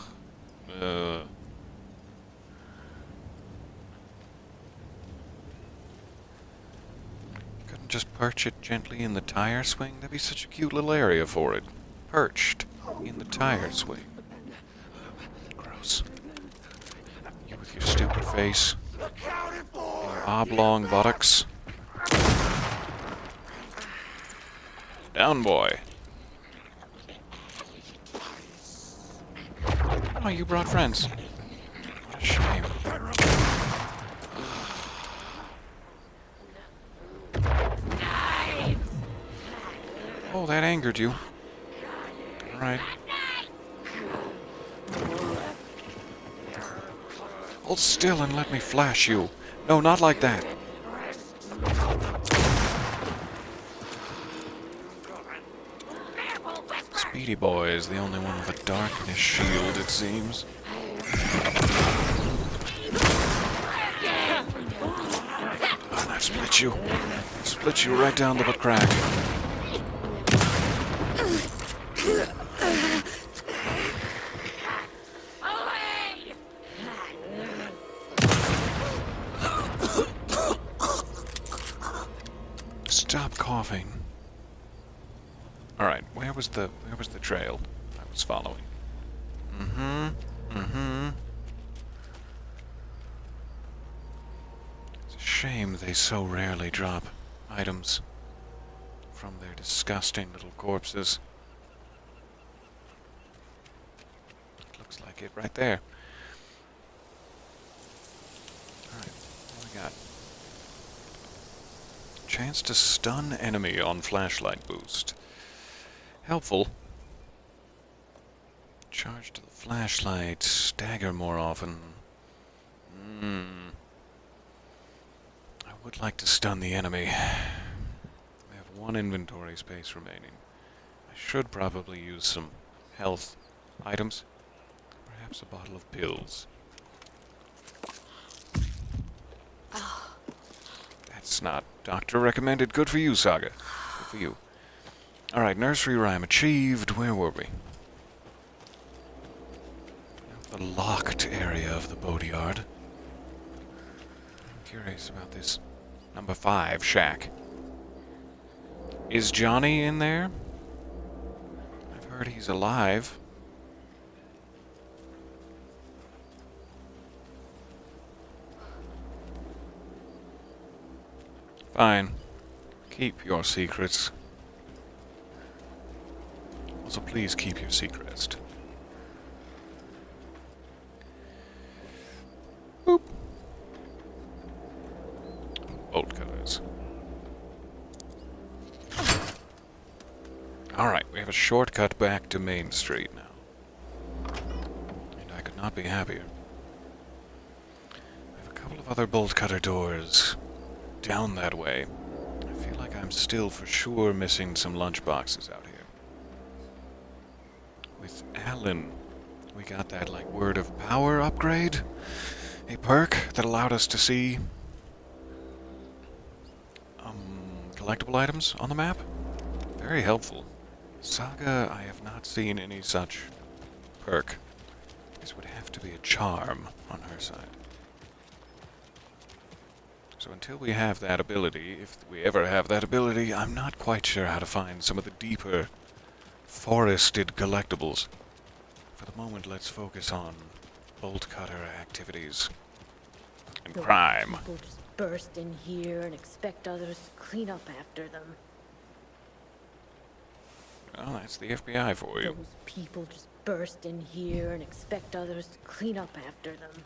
Couldn't just perch it gently in the tire swing? That'd be such a cute little area for it. Perched in the tire swing. Gross. With your stupid face. And your oblong buttocks. Down, boy. Oh, you brought friends. What a shame. Oh, that angered you. Alright. Hold still and let me flash you. No, not like that. Speedy Boy is the only one with a darkness shield, it seems. Oh, and I've split you. Split you right down the butt crack. Stop coughing. Alright, where where was the trail I was following? It's a shame they so rarely drop items from their disgusting little corpses. It looks like it right there. Alright, what do we got? Chance to stun enemy on flashlight boost. Helpful. Charge to the flashlight. Stagger more often. I would like to stun the enemy. We have 1 inventory space remaining. I should probably use some health items. Perhaps a bottle of pills. That's not doctor recommended. Good for you, Saga. Good for you. Alright, nursery rhyme achieved. Where were we? The locked area of the boatyard. I'm curious about this number 5 shack. Is Johnny in there? I've heard he's alive. Fine. Keep your secrets. Also, please keep your secrets. Boop. Bolt cutters. Alright, we have a shortcut back to Main Street now. And I could not be happier. I have a couple of other bolt cutter doors down that way. I feel like I'm still for sure missing some lunch boxes out here. With Alan, we got that, like, word of power upgrade. A perk that allowed us to see collectible items on the map. Very helpful. Saga, I have not seen any such perk. This would have to be a charm on her side. So until we have that ability, if we ever have that ability, I'm not quite sure how to find some of the deeper forested collectibles. For the moment, let's focus on bolt cutter activities and crime. People just burst in here and expect others to clean up after them. Well, that's the FBI for you. Those people just burst in here and expect others to clean up after them.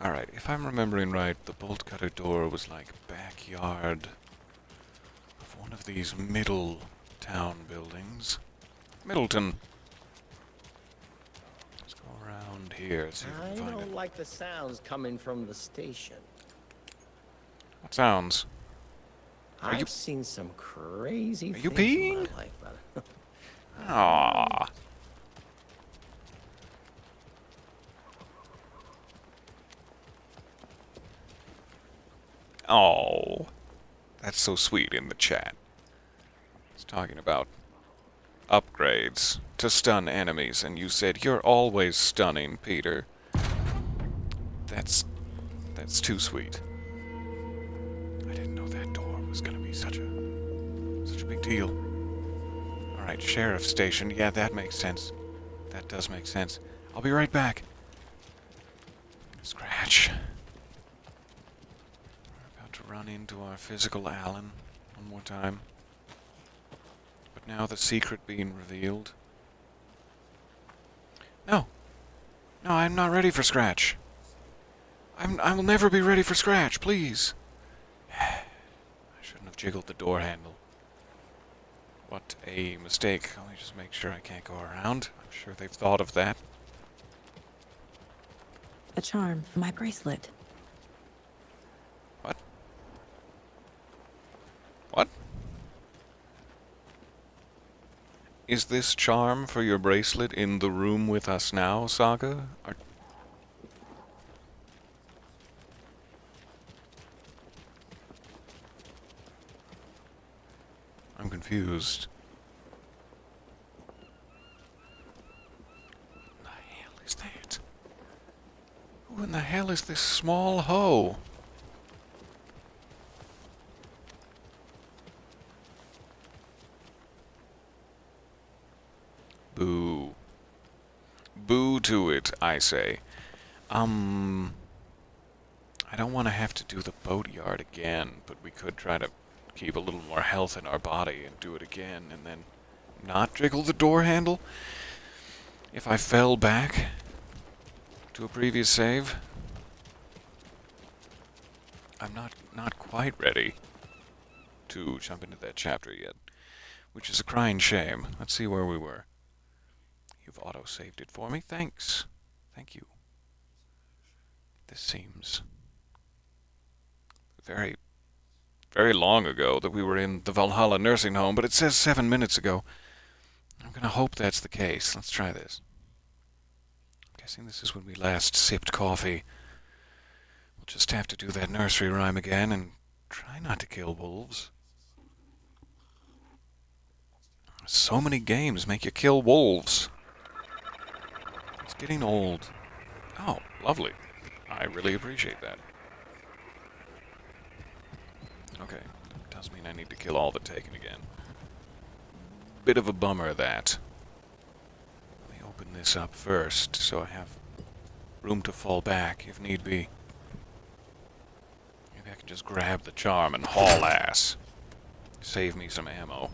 Alright, if I'm remembering right, the bolt cutter door was like backyard of one of these middle town buildings. Middleton. Let's go around here, see if we I can find don't it. like the sounds coming from the station. What sounds? Are I've you- seen some crazy Are you things in peeing? my life, brother. Aww. Oh, that's so sweet in the chat. It's talking about upgrades to stun enemies, and you said, "You're always stunning, Peter." That's too sweet. I didn't know that door was gonna be such a big deal. Alright, sheriff station. Yeah, that makes sense. That does make sense. I'll be right back. Scratch. We're about to run into our physical Alan one more time. But now the secret being revealed. No. No, I'm not ready for Scratch. I will never be ready for Scratch, please. I shouldn't have jiggled the door handle. What a mistake. Let me just make sure I can't go around. I'm sure they've thought of that. A charm for my bracelet. What? What? Is this charm for your bracelet in the room with us now, Saga? I'm confused. What the hell is that? Who in the hell is this small hoe? boo to it, I say. I don't want to have to do the boatyard again, but we could try to keep a little more health in our body and do it again, and then not jiggle the door handle if I fell back to a previous save. I'm not quite ready to jump into that chapter yet, which is a crying shame. Let's see where we were. You've auto-saved it for me. Thanks. Thank you. This seems very, very long ago that we were in the Valhalla nursing home, but it says 7 minutes ago. I'm gonna hope that's the case. Let's try this. I'm guessing this is when we last sipped coffee. We'll just have to do that nursery rhyme again and try not to kill wolves. So many games make you kill wolves. It's getting old. Oh, lovely. I really appreciate that. Okay, does mean I need to kill all the taken again. Bit of a bummer, that. Let me open this up first, so I have room to fall back if need be. Maybe I can just grab the charm and haul ass. Save me some ammo.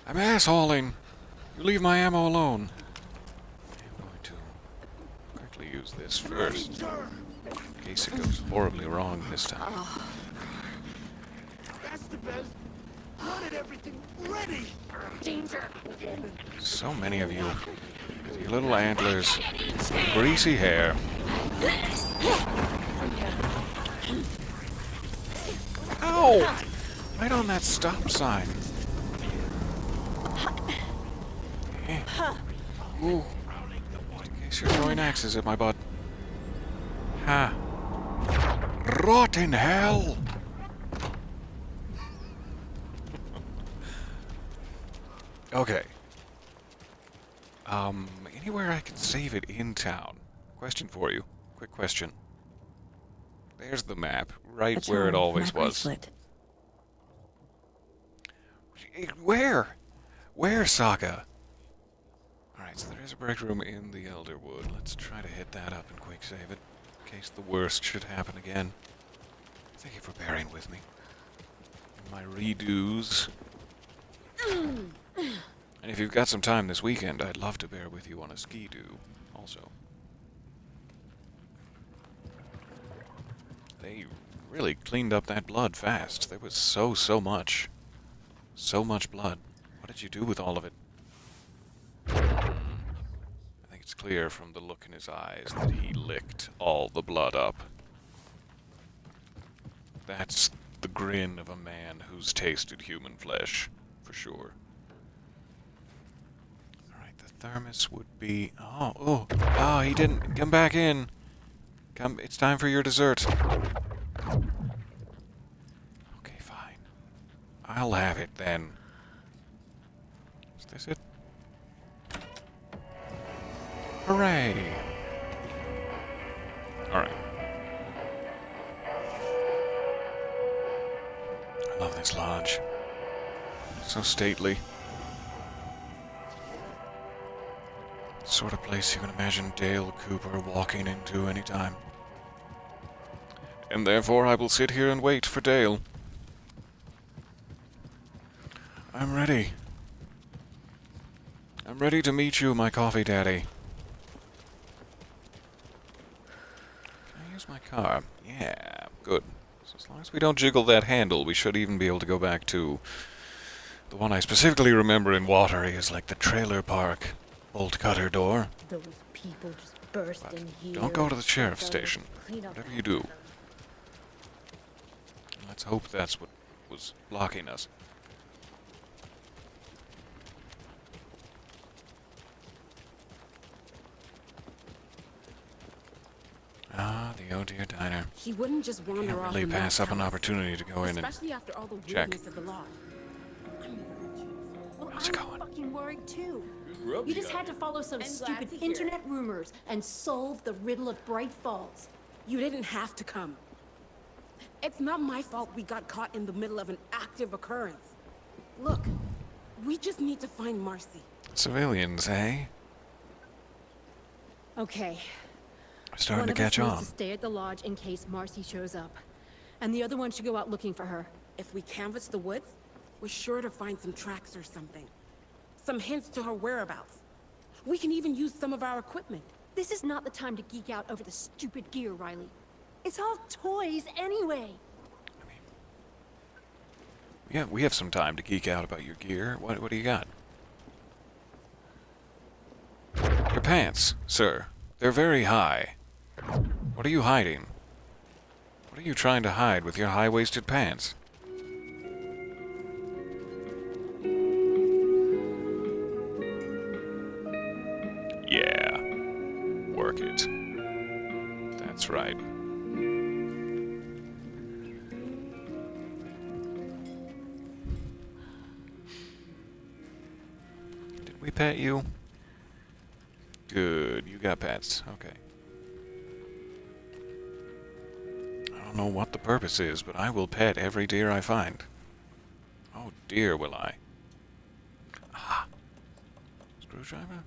I'm ass-hauling! You leave my ammo alone. I'm going to quickly use this first, in case it goes horribly wrong this time. That's the best. Wanted everything ready. Danger! So many of you, with your little antlers, greasy hair. Ow! Right on that stop sign. Ooh. In case you're throwing axes at my butt. Ha. Rot in hell! Okay. Anywhere I can save it in town. Question for you. Quick question. There's the map, right A where it charm for always my was. bracelet. Where? Where, Saga? Alright, so there is a break room in the Elderwood. Let's try to hit that up and quick save it, in case the worst should happen again. Thank you for bearing with me. In my redos. And if you've got some time this weekend, I'd love to bear with you on a ski-doo, also. They really cleaned up that blood fast. There was so much. So much blood. What did you do with all of it? I think it's clear from the look in his eyes that he licked all the blood up. That's the grin of a man who's tasted human flesh, for sure. Alright, the thermos would be... Oh, he didn't. Come back in. Come, it's time for your dessert. Okay, fine. I'll have it then. Is this it? Hooray! Alright. I love this lodge. So stately. Sort of place you can imagine Dale Cooper walking into anytime. And therefore I will sit here and wait for Dale. I'm ready. I'm ready to meet you, my coffee daddy. Can I use my car? Yeah, good. So as long as we don't jiggle that handle, we should even be able to go back to the one I specifically remember in Watery is like the trailer park bolt cutter door. Those people just burst But in here. don't go to the and sheriff's expect others station. to clean up Whatever you after do. them. Let's hope that's what was blocking us. Ah, the Oh Dear Diner. He wouldn't just wander Can't off really and pass not up an tell us. opportunity to go in and... Especially after all the check. weirdness of the lodge. Well, How's it I'm going? fucking worried too. You just had to follow some stupid internet rumors and solve the riddle of Bright Falls. You didn't have to come. It's not my fault we got caught in the middle of an active occurrence. Look, We just need to find Marcy. Civilians, eh? Okay. Starting One to of us catch needs on. to stay at the lodge in case Marcy shows up. And the other one should go out looking for her. If we canvass the woods, we're sure to find some tracks or something. Some hints to her whereabouts. We can even use some of our equipment. This is not the time to geek out over the stupid gear, Riley. It's all toys anyway. Yeah, we have some time to geek out about your gear. What do you got? Your pants, sir. They're very high. What are you hiding? What are you trying to hide with your high-waisted pants? Yeah. Work it. That's right. Did we pet you? Good, you got pets. Okay. I don't know what the purpose is, but I will pet every deer I find. Oh dear, will I. Ah. Screwdriver?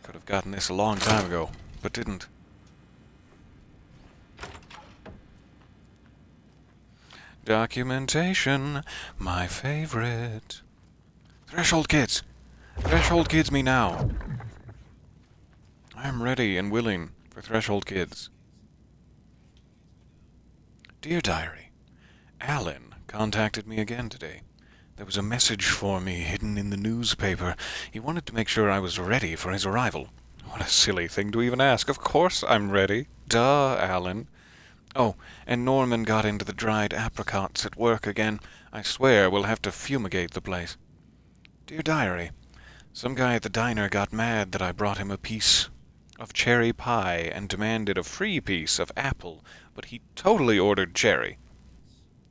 Could have gotten this a long time ago, but didn't. Documentation, my favorite. Threshold kids! Threshold kids me now! I am ready and willing for Threshold kids. Dear Diary, Alan contacted me again today. There was a message for me hidden in the newspaper. He wanted to make sure I was ready for his arrival. What a silly thing to even ask. Of course I'm ready. Duh, Alan. Oh, and Norman got into the dried apricots at work again. I swear we'll have to fumigate the place. Dear Diary, some guy at the diner got mad that I brought him a piece of cherry pie and demanded a free piece of apple, but he totally ordered cherry.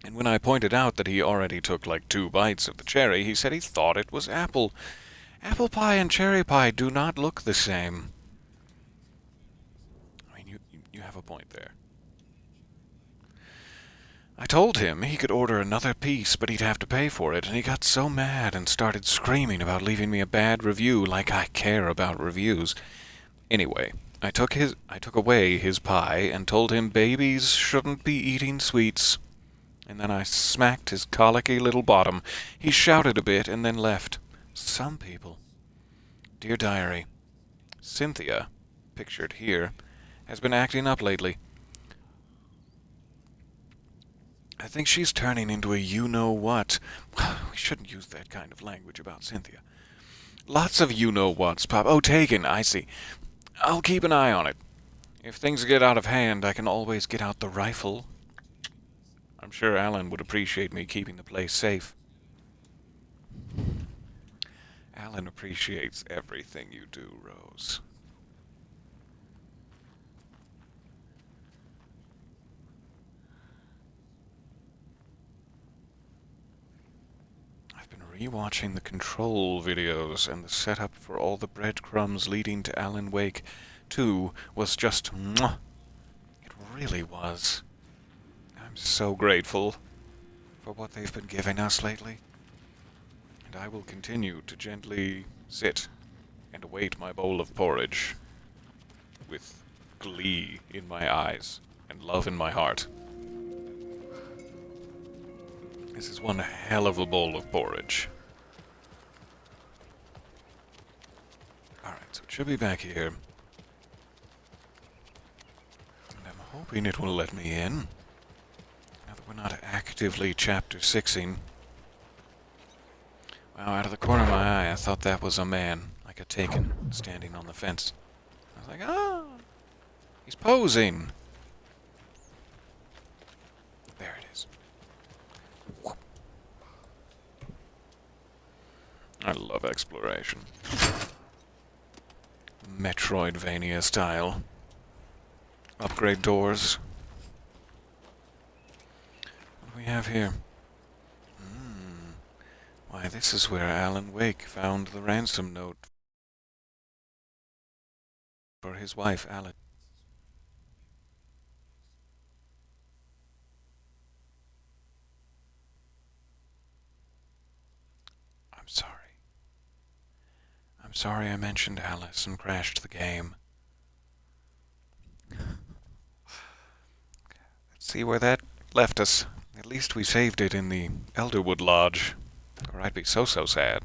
And when I pointed out that he already took like 2 bites of the cherry, he said he thought it was apple. Apple pie and cherry pie do not look the same. I mean, you have a point there. I told him he could order another piece, but he'd have to pay for it, and he got so mad and started screaming about leaving me a bad review, like I care about reviews. Anyway, I took away his pie and told him babies shouldn't be eating sweets. And then I smacked his colicky little bottom. He shouted a bit and then left. Some people. Dear Diary, Cynthia, pictured here, has been acting up lately. I think she's turning into a you-know-what. We shouldn't use that kind of language about Cynthia. Lots of you-know-whats pop... Oh, Tegan, I see. I'll keep an eye on it. If things get out of hand, I can always get out the rifle. I'm sure Alan would appreciate me keeping the place safe. Alan appreciates everything you do, Rose. I've been rewatching the Control videos, and the setup for all the breadcrumbs leading to Alan Wake 2 was just mwah. It really was. I'm so grateful for what they've been giving us lately. And I will continue to gently sit and await my bowl of porridge with glee in my eyes and love in my heart. This is one hell of a bowl of porridge. Alright, so it should be back here. And I'm hoping it will let me in. Now that we're not actively chapter 6ing. Wow, out of the corner of my eye, I thought that was a man, like a taken, standing on the fence. I was like, ah! He's posing! There it is. Whoop. I love exploration. Metroidvania style. Upgrade doors. What do we have here? Why, this is where Alan Wake found the ransom note for his wife, Alice. sorry I mentioned Alice and crashed the game. Let's see where that left us. At least we saved it in the Elderwood Lodge, or I'd be so sad.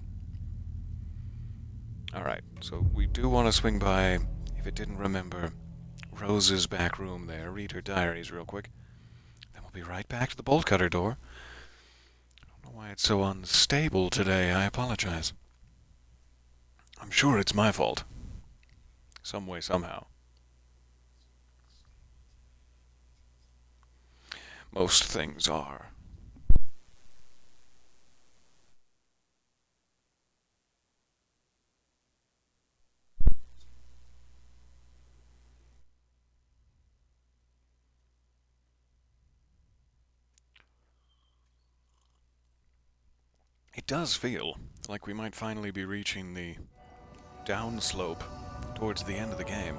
Alright, so we do want to swing by, if it didn't remember, Rose's back room there, read her diaries real quick. Then we'll be right back to the bolt cutter door. I don't know why it's so unstable today, I apologize. I'm sure it's my fault. Some way, somehow. Most things are. It does feel like we might finally be reaching the downslope towards the end of the game.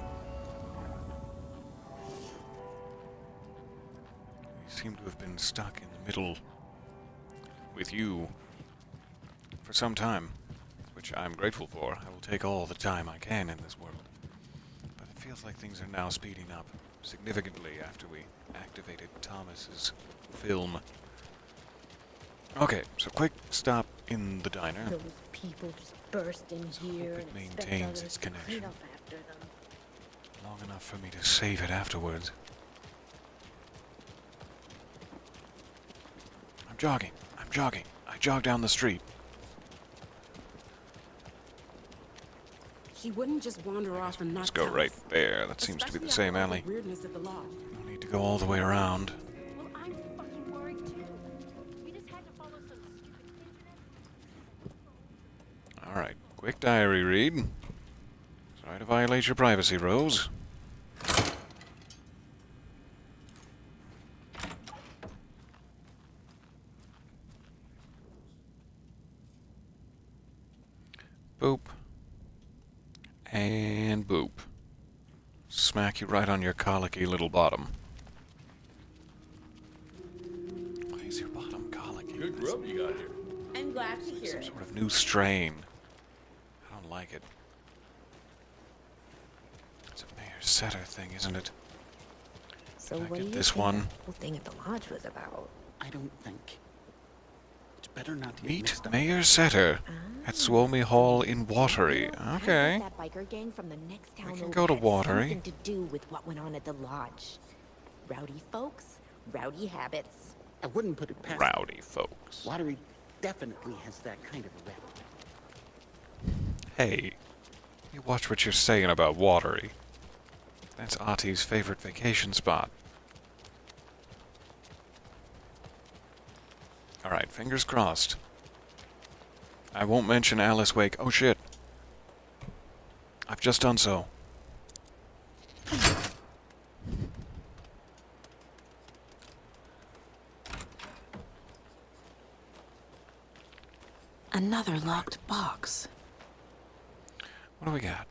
We seem to have been stuck in the middle with you for some time, which I'm grateful for. I will take all the time I can in this world. But it feels like things are now speeding up significantly after we activated Thomas's film. Okay, so quick stop in the diner. Those people just burst in So here hope it and expect maintains others its to clean connection. up after them. Long enough for me to save it afterwards. I'm jogging. I jog down the street. He wouldn't just wander off and not Let's go tell right us. there. That seems to be the Especially same after all the alley. weirdness of the lodge. No need to go all the way around. Well, I'm fucking worried too. We just had to follow some stupid internet. Alright, quick diary read. Sorry to violate your privacy, Rose. Boop. And boop. Smack you right on your colicky little bottom. Why is your bottom colicky? Good grub you got here. I'm glad to hear Some it. sort of new strain. I don't like it. It's a Mayor Setter thing, isn't it? So Did I what do get you this think one? that whole thing at the lodge was about? I don't think. It's better not to get Meet mixed up. Mayor Setter at Suomi Hall in Watery. Okay. That biker gang from the next town can over go to had Watery. something to do with what went on at the lodge. Rowdy folks, rowdy habits. I wouldn't put it past Rowdy folks. Watery definitely has that kind of a rep. Hey, you watch what you're saying about Watery. That's Ahti's favorite vacation spot. Alright, fingers crossed. I won't mention Alice Wake. Oh shit. I've just done so. Another locked box. What do we got?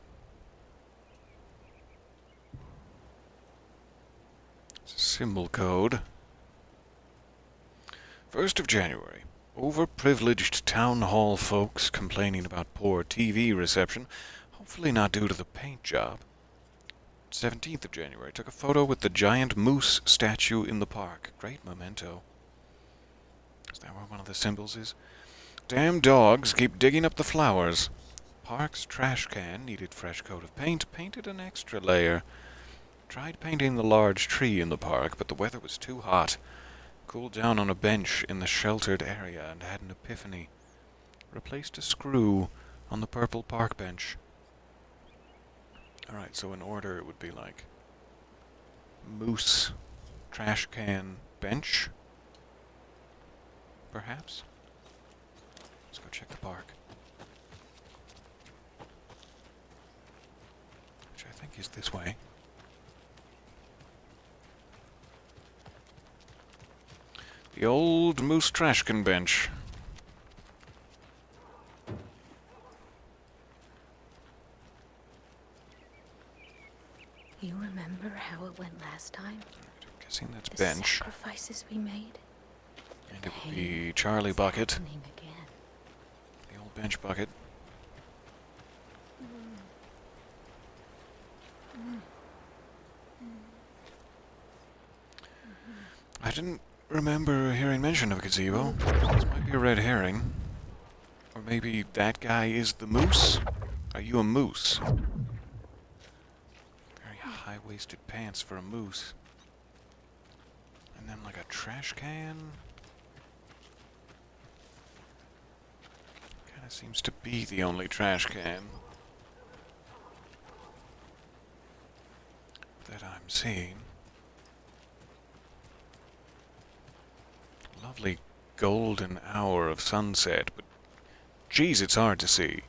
Symbol code. 1st of January. Overprivileged town hall folks complaining about poor TV reception. Hopefully not due to the paint job. 17th of January. Took a photo with the giant moose statue in the park. Great memento. Is that where one of the symbols is? Damn dogs keep digging up the flowers. Park's trash can needed fresh coat of paint. Painted an extra layer. Tried painting the large tree in the park, but the weather was too hot. Cooled down on a bench in the sheltered area and had an epiphany. Replaced a screw on the purple park bench. Alright, so in order it would be like moose, trash can, bench. Perhaps? Let's go check the park. Which I think is this way. The old moose trash can bench. You remember how it went last time? I'm guessing that's The bench. sacrifices we made? And it would be Charlie Bucket. Happening again. The old bench bucket. I didn't remember hearing mention of a gazebo. This might be a red herring. Or maybe that guy is the moose? Are you a moose? Very high-waisted pants for a moose. And then like a trash can? Kinda seems to be the only trash can that I'm seeing. Lovely golden hour of sunset, but geez, it's hard to see.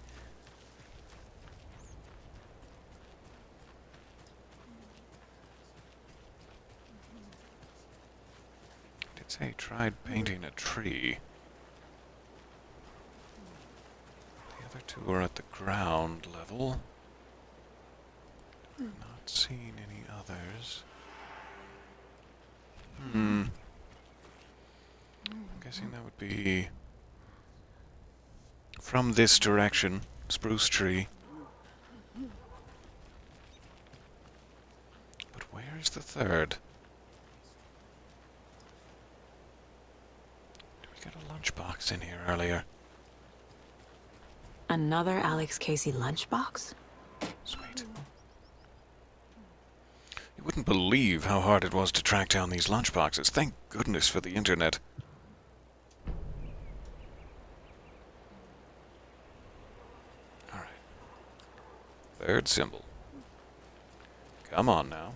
Did say tried painting a tree. The other two are at the ground level. Not seeing any others. I'm guessing that would be from this direction, spruce tree. But where is the third? Did we get a lunchbox in here earlier? Another Alex Casey lunchbox? Sweet. You wouldn't believe how hard it was to track down these lunchboxes. Thank goodness for the internet. Alright. Third symbol. Come on now.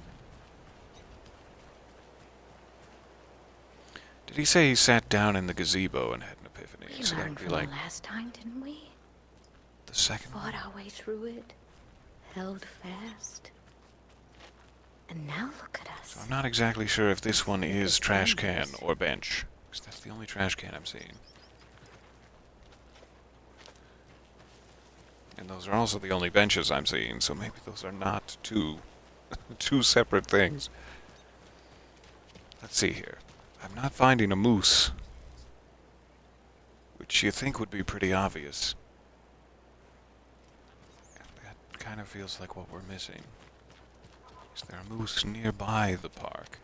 Did he say he sat down in the gazebo and had an epiphany? We So that learned would be from like the last time, didn't we? the second Fought one? our way through it. Held fast. And now look at us. So I'm not exactly sure if this one is trash can or bench, because that's the only trash can I'm seeing. And those are also the only benches I'm seeing, so maybe those are not two separate things. Let's see here. I'm not finding a moose, which you think would be pretty obvious. That kind of feels like what we're missing. Is there a moose nearby the park?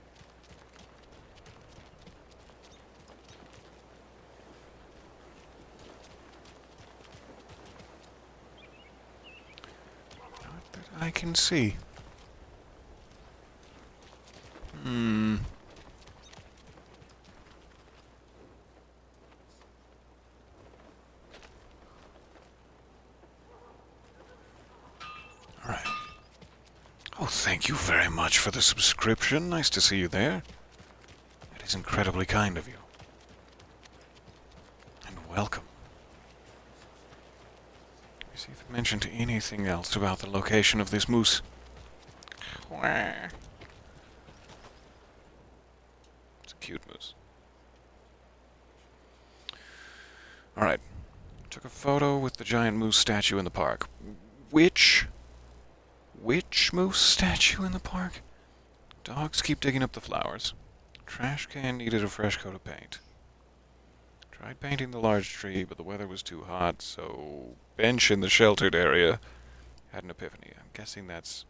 Not that I can see. Alright. Oh, thank you very much for the subscription. Nice to see you there. That is incredibly kind of you. And welcome. Let me see if it mentioned anything else about the location of this moose. It's a cute moose. Alright. Took a photo with the giant moose statue in the park. Which moose statue in the park? Dogs keep digging up the flowers. Trash can needed a fresh coat of paint. Tried painting the large tree, but the weather was too hot, so bench in the sheltered area had an epiphany. I'm guessing that's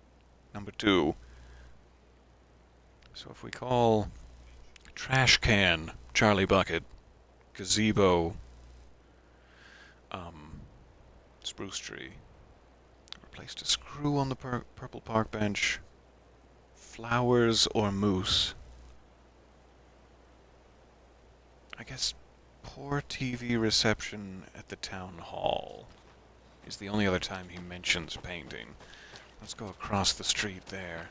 number 2. So if we call trash can Charlie Bucket, gazebo spruce tree, replaced a screw on the purple park bench, flowers or moose. I guess poor TV reception at the town hall is the only other time he mentions painting. Let's go across the street there.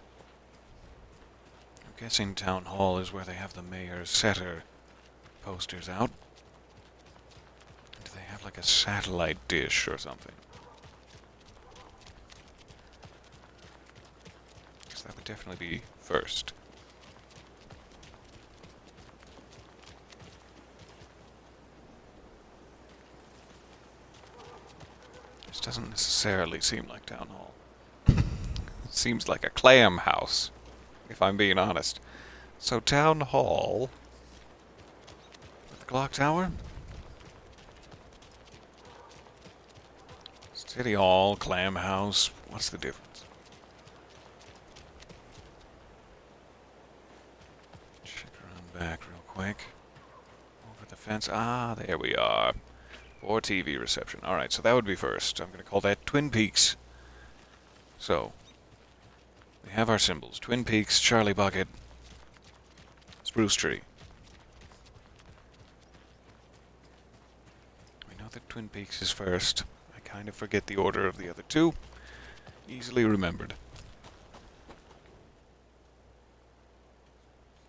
I'm guessing town hall is where they have the mayor's setter posters out. Do they have like a satellite dish or something? Because that would definitely be first. This doesn't necessarily seem like town hall. Seems like a clam house, if I'm being honest. So town hall with the clock tower? It's City Hall, Clam House. What's the difference? Check around back real quick. Over the fence. Ah, there we are. For TV reception. Alright, so that would be first. I'm going to call that Twin Peaks. So, we have our symbols. Twin Peaks, Charlie Bucket, Spruce Tree. We know that Twin Peaks is first. I kind of forget the order of the other two. Easily remembered.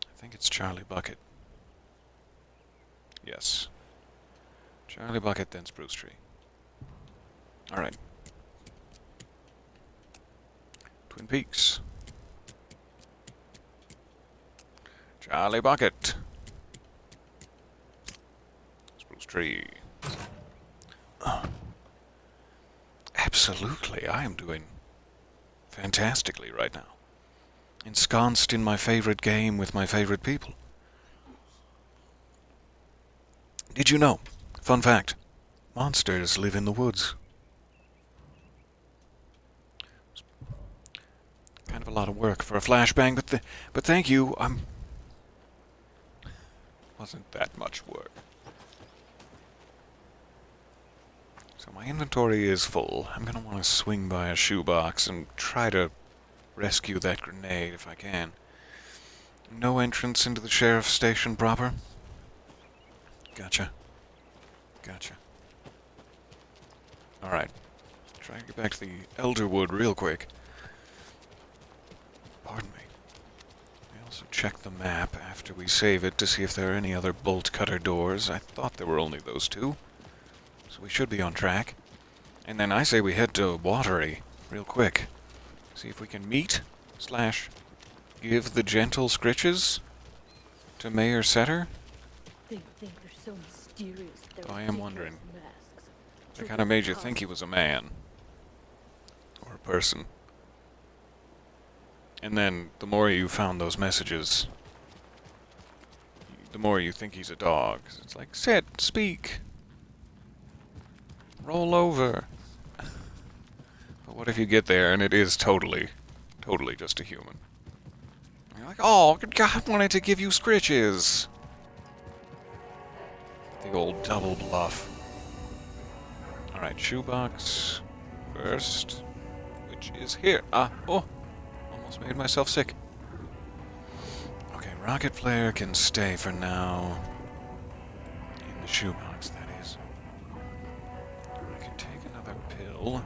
I think it's Charlie Bucket. Yes. Charlie Bucket, then Spruce Tree. Alright. Twin Peaks. Charlie Bucket. Spruce Tree. Absolutely, I am doing fantastically right now. Ensconced in my favorite game with my favorite people. Did you know? Fun fact. Monsters live in the woods. Kind of a lot of work for a flashbang, but thank you. Wasn't that much work. So my inventory is full. I'm gonna want to swing by a shoebox and try to rescue that grenade if I can. No entrance into the sheriff's station proper? Gotcha. Gotcha. Alright. Try and get back to the Elderwood real quick. Pardon me. We also check the map after we save it to see if there are any other bolt cutter doors. I thought there were only those two. So we should be on track. And then I say we head to Watery real quick. See if we can meet / give the gentle scritches to Mayor Setter. They think they're so mysterious. Though I am wondering. They kind of made you think he was a man. Or a person. And then, the more you found those messages, the more you think he's a dog. It's like, sit, speak. Roll over. But what if you get there and it is totally just a human? And you're like, oh, God wanted to give you scritches. The old double bluff. Alright, shoebox first, which is here. Oh, almost made myself sick. Okay, rocket flare can stay for now. In the shoebox, that is. I can take another pill.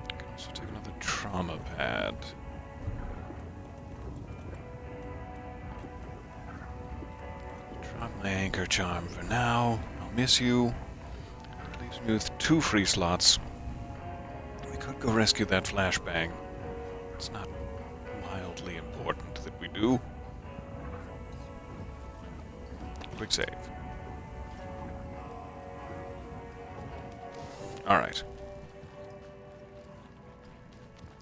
I can also take another trauma pad. Drop my anchor charm for now. I'll miss you. That leaves me with 2 free slots. We could go rescue that flashbang. It's not wildly important that we do. Quick save. Alright.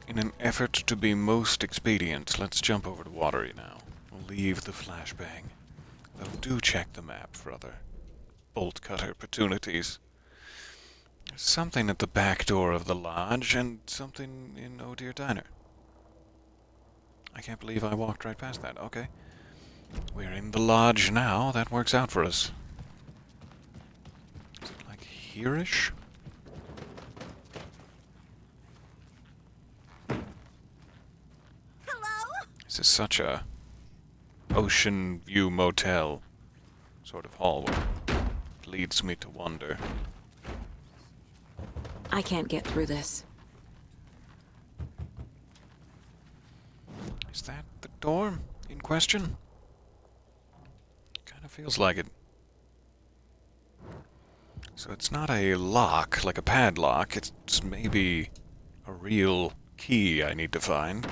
In an effort to be most expedient, let's jump over to Watery now. We'll leave the flashbang. Though do check the map for other bolt cutter opportunities. There's something at the back door of the lodge, and something in Oh Dear Diner. I can't believe I walked right past that. Okay. We're in the lodge now. That works out for us. Is it like here-ish? Hello? This is such a ocean view motel sort of hallway. It leads me to wonder. I can't get through this. Is that the door in question? Kind of feels like it. So it's not a lock, like a padlock. It's maybe a real key I need to find.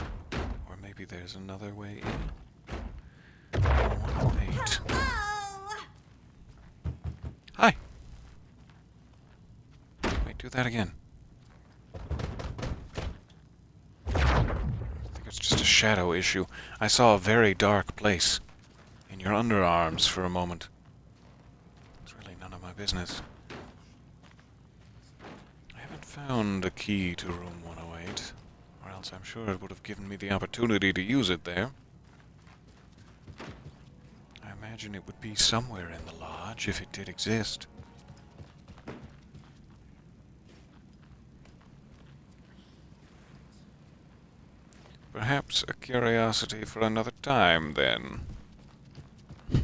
Or maybe there's another way in. 108. Hi! Wait, do that again. I think it's just a shadow issue. I saw a very dark place in your underarms for a moment. It's really none of my business. I haven't found a key to room 108, or else I'm sure it would have given me the opportunity to use it there. I imagine it would be somewhere in the lodge, if it did exist. Perhaps a curiosity for another time, then. I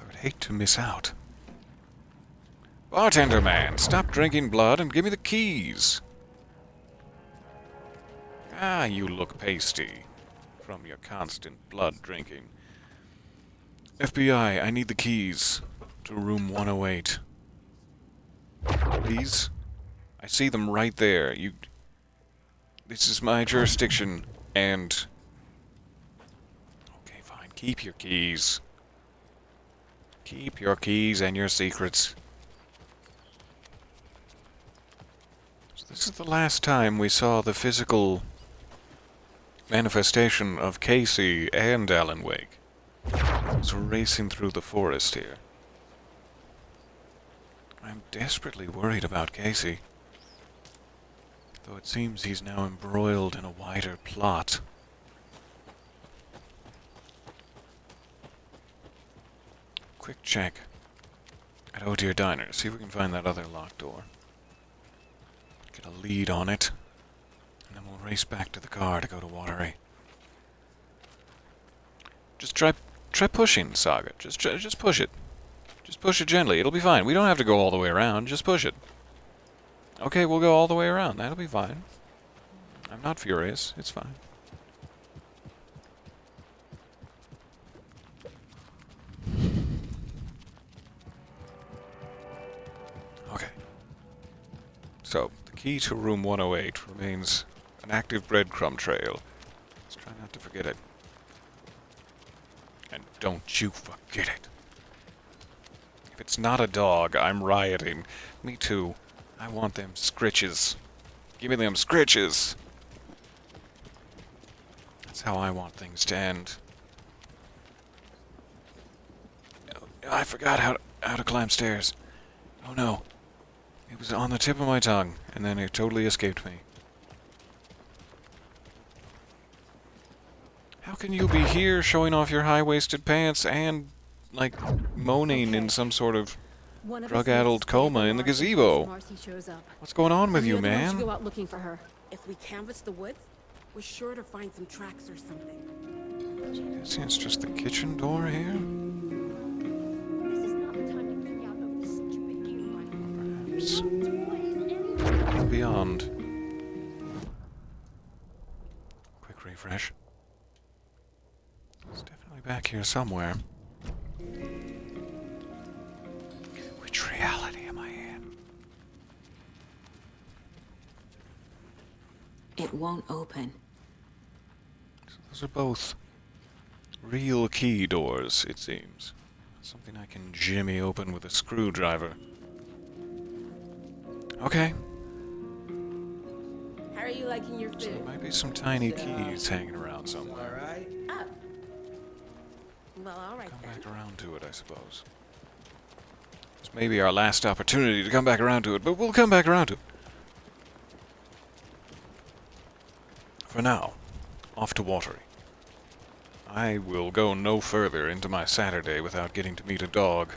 would hate to miss out. Bartender man, stop drinking blood and give me the keys. Ah, you look pasty from your constant blood drinking. FBI, I need the keys to room 108. Please? I see them right there. This is my jurisdiction, and... Okay, fine. Keep your keys. Keep your keys and your secrets. So this is the last time we saw the physical manifestation of Casey and Alan Wake. He's racing through the forest here. I'm desperately worried about Casey. Though it seems he's now embroiled in a wider plot. Quick check at Oh Dear Diner. See if we can find that other locked door. Get a lead on it. And then we'll race back to the car to go to Watery. Just try pushing, Saga. Just push it. Just push it gently. It'll be fine. We don't have to go all the way around. Just push it. Okay, we'll go all the way around. That'll be fine. I'm not furious. It's fine. Okay. So, the key to room 108 remains an active breadcrumb trail. Let's try not to forget it. And don't you forget it. If it's not a dog, I'm rioting. Me too. I want them scritches. Give me them scritches. That's how I want things to end. Oh, I forgot how to climb stairs. Oh no. It was on the tip of my tongue, and then it totally escaped me. How can you be here showing off your high-waisted pants and, like, moaning in some sort of drug-addled coma in the gazebo? What's going on with you, man? Go out looking for her. If we canvass the woods, we're sure to find some tracks or something. See, it's just the kitchen door here? This is not the time to geek out over this stupid gear. Perhaps What is anyone? beyond. Quick refresh. It's definitely back here somewhere. Which reality am I in? It won't open. So those are both real key doors, it seems. Something I can jimmy open with a screwdriver. Okay. How are you liking your So there food? might be some tiny keys hanging around somewhere. Alright. Oh. Well, all right Come then. back around to it, I suppose. This may be our last opportunity to come back around to it, but we'll come back around to it. For now, off to Watery. I will go no further into my Saturday without getting to meet a dog.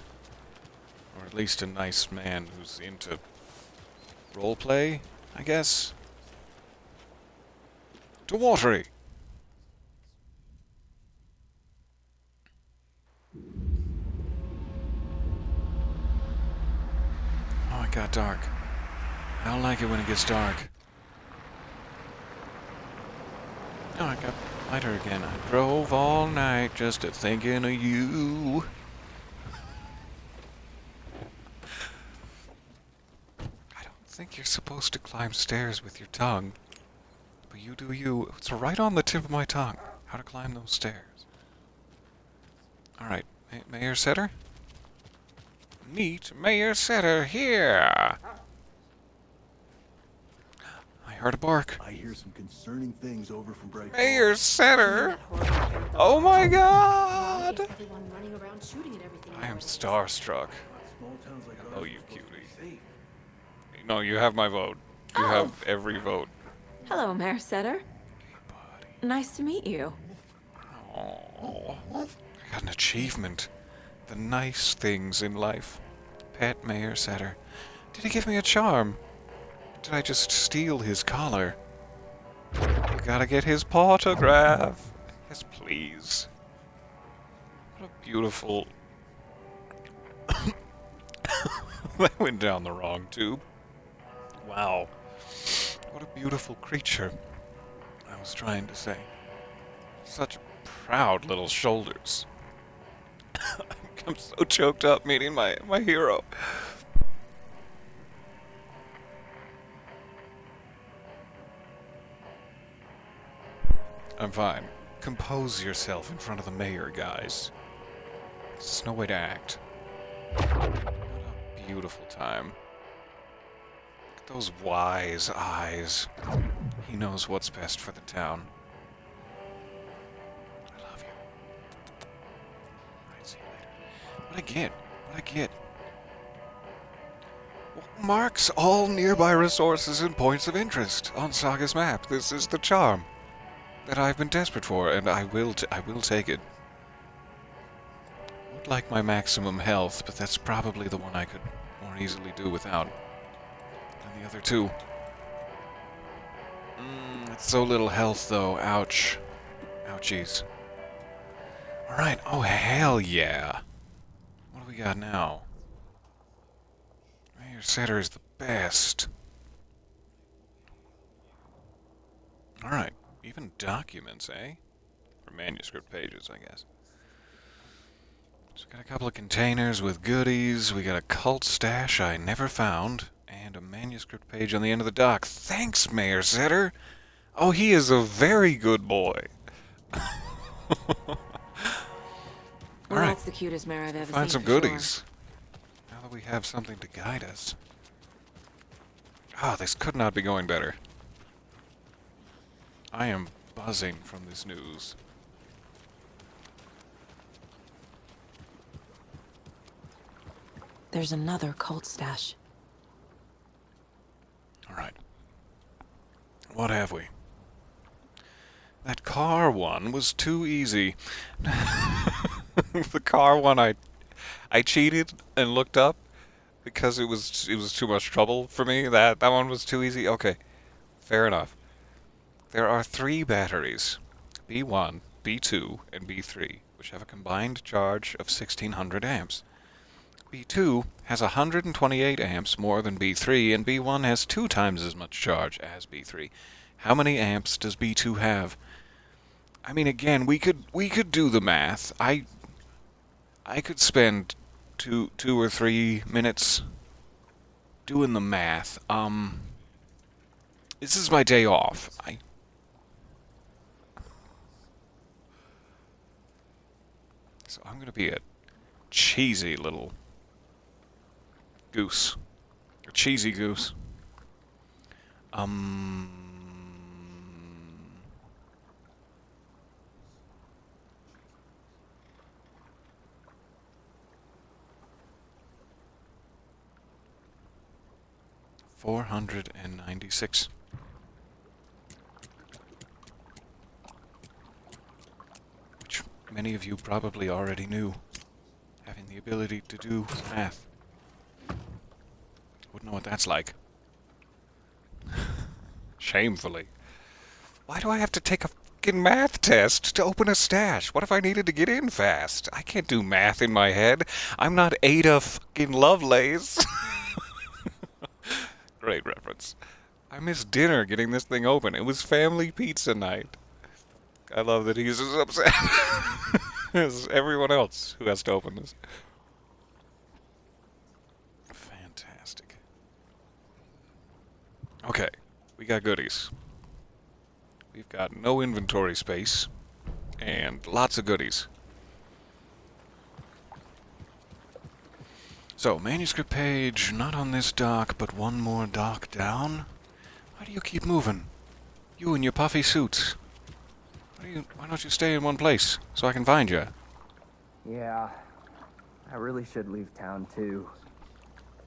Or at least a nice man who's into roleplay, I guess. To Watery! Oh, it got dark. I don't like it when it gets dark. Oh, I got lighter again. I drove all night just a thinking of you. I don't think you're supposed to climb stairs with your tongue. But you do you. It's right on the tip of my tongue. How to climb those stairs. Alright, Mayor Setter? Meet Mayor Setter here! I heard a bark. I hear some concerning things over from Bright Mayor Falls. Center! Oh my god! Everyone running around shooting at everything. I am starstruck. Small towns like Oh, ours you are supposed to be cutie. safe. No, you have my vote. You have every vote. Hello, Mayor Setter. Nice to meet you. Oh, I got an achievement. The nice things in life. Pet Mayor Setter. Did he give me a charm? Did I just steal his collar? We gotta get his autograph. Yes, please. What a beautiful... That went down the wrong tube. Wow. What a beautiful creature. I was trying to say. Such proud little shoulders. I'm so choked up meeting my hero. I'm fine. Compose yourself in front of the mayor, guys. This is no way to act. What a beautiful time. Look at those wise eyes. He knows what's best for the town. I love you. Alright, see you later. What I get? Well, marks all nearby resources and points of interest on Saga's map. This is the charm that I've been desperate for, and I will take it. I would like my maximum health, but that's probably the one I could more easily do without than the other two. It's so little health, though. Ouch. Ouchies. Alright, oh hell yeah. What do we got now? Mayor Setter is the best. Alright. Even documents, eh? Or manuscript pages, I guess. So we got a couple of containers with goodies. We got a cult stash I never found. And a manuscript page on the end of the dock. Thanks, Mayor Setter! Oh, he is a very good boy. Well, Alright. that's the cutest mayor I've ever seen. Find some for sure. goodies. Now that we have something to guide us. Ah, this could not be going better. I am buzzing from this news. There's another cult stash. Alright. What have we? That car one was too easy. The car one I cheated and looked up because it was too much trouble for me. That one was too easy. Okay. Fair enough. There are 3 batteries, B1, B2, and B3, which have a combined charge of 1600 amps. B2 has 128 amps more than B3, and B1 has 2 times as much charge as B3. How many amps does B2 have? I mean, again, we could do the math. I could spend two or 3 minutes doing the math. This is my day off. So I'm gonna be a cheesy little goose. A cheesy goose. 496. Which many of you probably already knew. Having the ability to do math. Wouldn't know what that's like. Shamefully. Why do I have to take a fucking math test to open a stash? What if I needed to get in fast? I can't do math in my head. I'm not Ada fucking Lovelace. Great reference. I missed dinner getting this thing open. It was family pizza night. I love that he's as upset as everyone else who has to open this. Fantastic. Okay, we got goodies. We've got no inventory space and lots of goodies. So, manuscript page, not on this dock, but one more dock down. Why do you keep moving? You and your puffy suits. Why don't you stay in one place so I can find you? Yeah, I really should leave town too.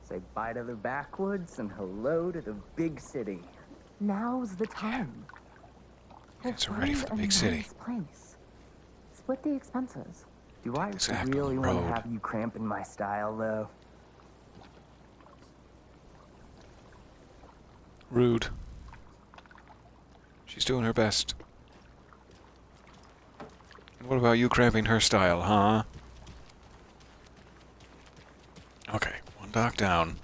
Say bye to the backwoods and hello to the big city. Now's the time. It's ready for the big city. Nice place. Split the expenses. Do I Exact really on the want to road. have you cramping my style, though? Rude. She's doing her best. And what about you cramping her style, huh? Okay, one dock down.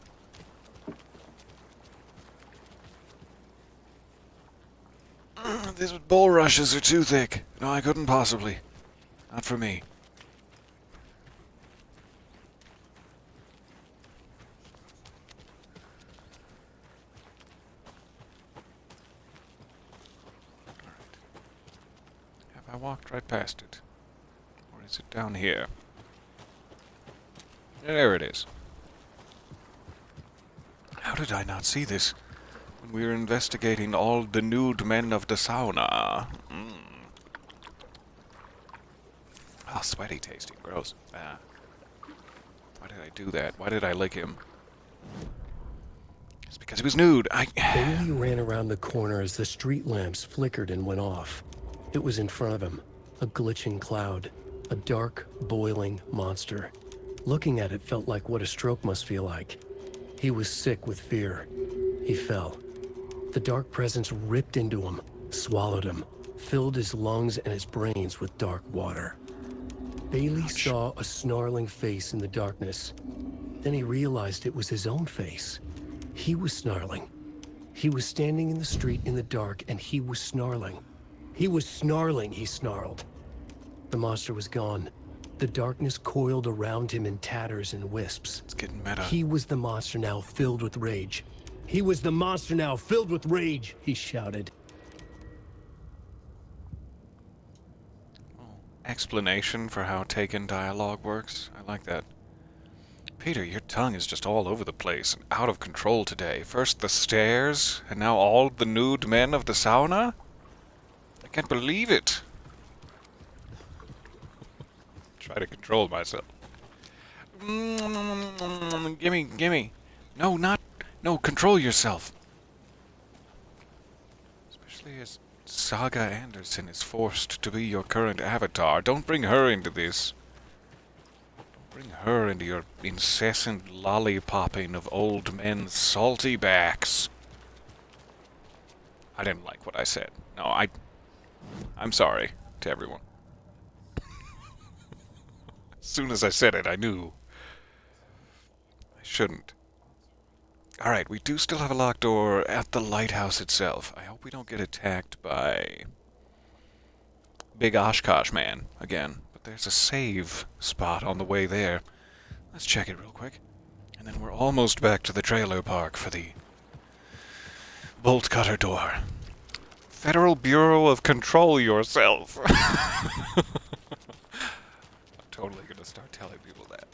These bulrushes are too thick. No, I couldn't possibly. Not for me. Have I walked right past it? Or is it down here? There it is. How did I not see this when we were investigating all the nude men of the sauna? Ah, sweaty tasting. Gross. Ah. Why did I do that? Why did I lick him? It's because he was nude. Bailey ran around the corner as the street lamps flickered and went off. It was in front of him, a glitching cloud, a dark, boiling monster. Looking at it felt like what a stroke must feel like. He was sick with fear. He fell. The dark presence ripped into him, swallowed him, filled his lungs and his brains with dark water. Bailey saw a snarling face in the darkness. Then he realized it was his own face. He was snarling. He was standing in the street in the dark, and he was snarling. He was snarling, he snarled. The monster was gone. The darkness coiled around him in tatters and wisps. It's getting meta. He was the monster now, filled with rage. He was the monster now, filled with rage, he shouted. Explanation for how taken dialogue works. I like that. Peter, your tongue is just all over the place and out of control today. First the stairs, and now all the nude men of the sauna? I can't believe it. Try to control myself. Gimme. No, control yourself. Especially as Saga Anderson is forced to be your current avatar. Don't bring her into this. Don't bring her into your incessant lollipopping of old men's salty backs. I didn't like what I said. No, I'm sorry to everyone. As soon as I said it, I knew. I shouldn't. Alright, we do still have a locked door at the lighthouse itself. I hope we don't get attacked by Big Oshkosh Man again. But there's a save spot on the way there. Let's check it real quick. And then we're almost back to the trailer park for the bolt cutter door. Federal Bureau of Control Yourself. I'm totally gonna start telling people that.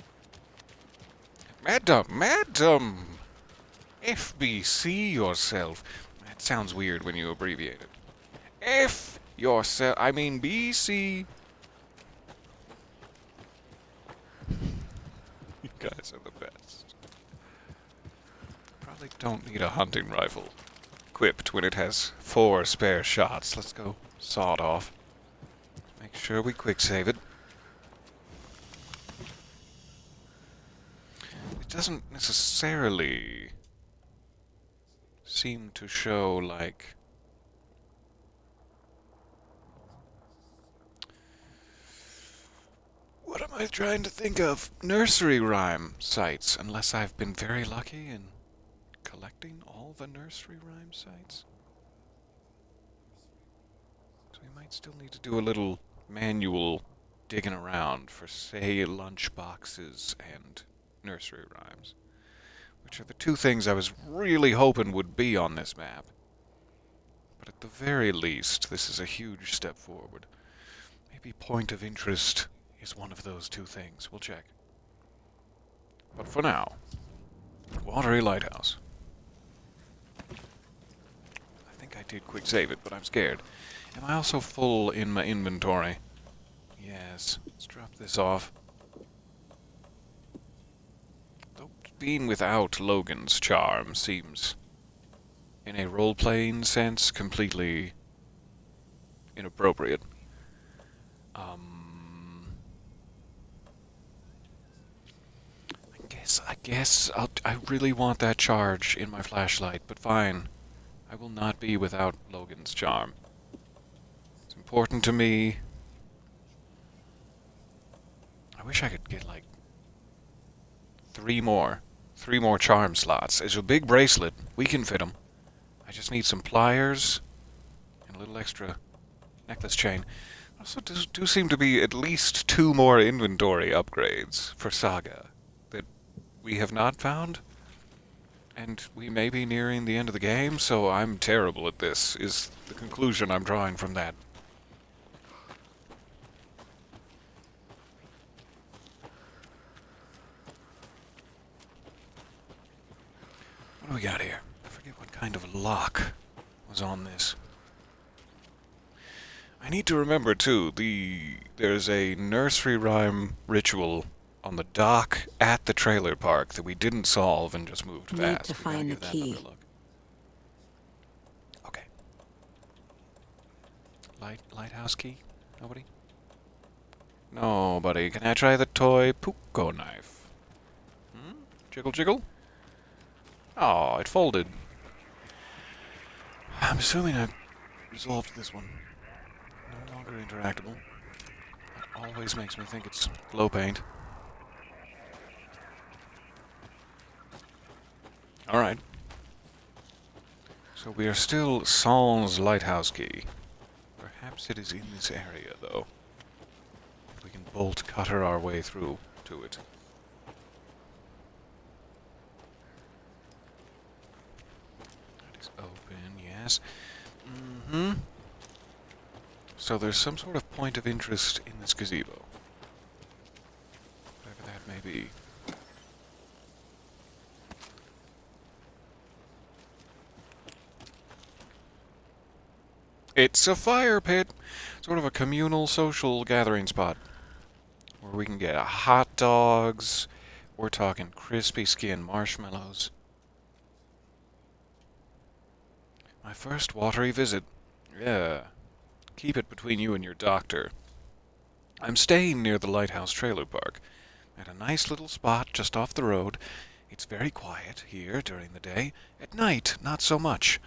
Madam! FBC yourself. That sounds weird when you abbreviate it. F yourself. I mean BC. You guys are the best. Probably don't need a hunting rifle equipped when it has 4 spare shots. Let's go saw it off. Make sure we quick save it. It doesn't necessarily seem to show, like, what am I trying to think of? Nursery rhyme sites, unless I've been very lucky in collecting all the nursery rhyme sites. So we might still need to do a little manual digging around for, say, lunch boxes and nursery rhymes, which are the 2 things I was really hoping would be on this map. But at the very least, this is a huge step forward. Maybe point of interest is one of those 2 things. We'll check. But for now, Watery Lighthouse. did quick save it, but I'm scared. Am I also full in my inventory? Yes. Let's drop this off. Though being without Logan's charm seems, in a role-playing sense, completely inappropriate. I guess I really want that charge in my flashlight, but fine. I will not be without Logan's charm. It's important to me. I wish I could get, like, three more charm slots. It's a big bracelet. We can fit them. I just need some pliers and a little extra necklace chain. Also, do seem to be at least 2 more inventory upgrades for Saga that we have not found. And we may be nearing the end of the game, so I'm terrible at this, is the conclusion I'm drawing from that. What do we got here? I forget what kind of lock was on this. I need to remember, too, there's a nursery rhyme ritual on the dock at the trailer park that we didn't solve and just moved Need past. to find the key. Okay. Lighthouse key? Nobody? Nobody. Can I try the toy Puko knife? Jiggle jiggle? Oh, it folded. I'm assuming I resolved this one. No longer interactable. That always makes me think it's glow paint. Alright. So we are still Saul's lighthouse key. Perhaps it is in this area, though. We can bolt cutter our way through to it. That is open, yes. So there's some sort of point of interest in this gazebo. Whatever that may be. It's a fire pit! Sort of a communal social gathering spot. Where we can get hot dogs. We're talking crispy skin marshmallows. My first watery visit. Yeah. Keep it between you and your doctor. I'm staying near the Lighthouse Trailer Park. At a nice little spot just off the road. It's very quiet here during the day. At night, not so much.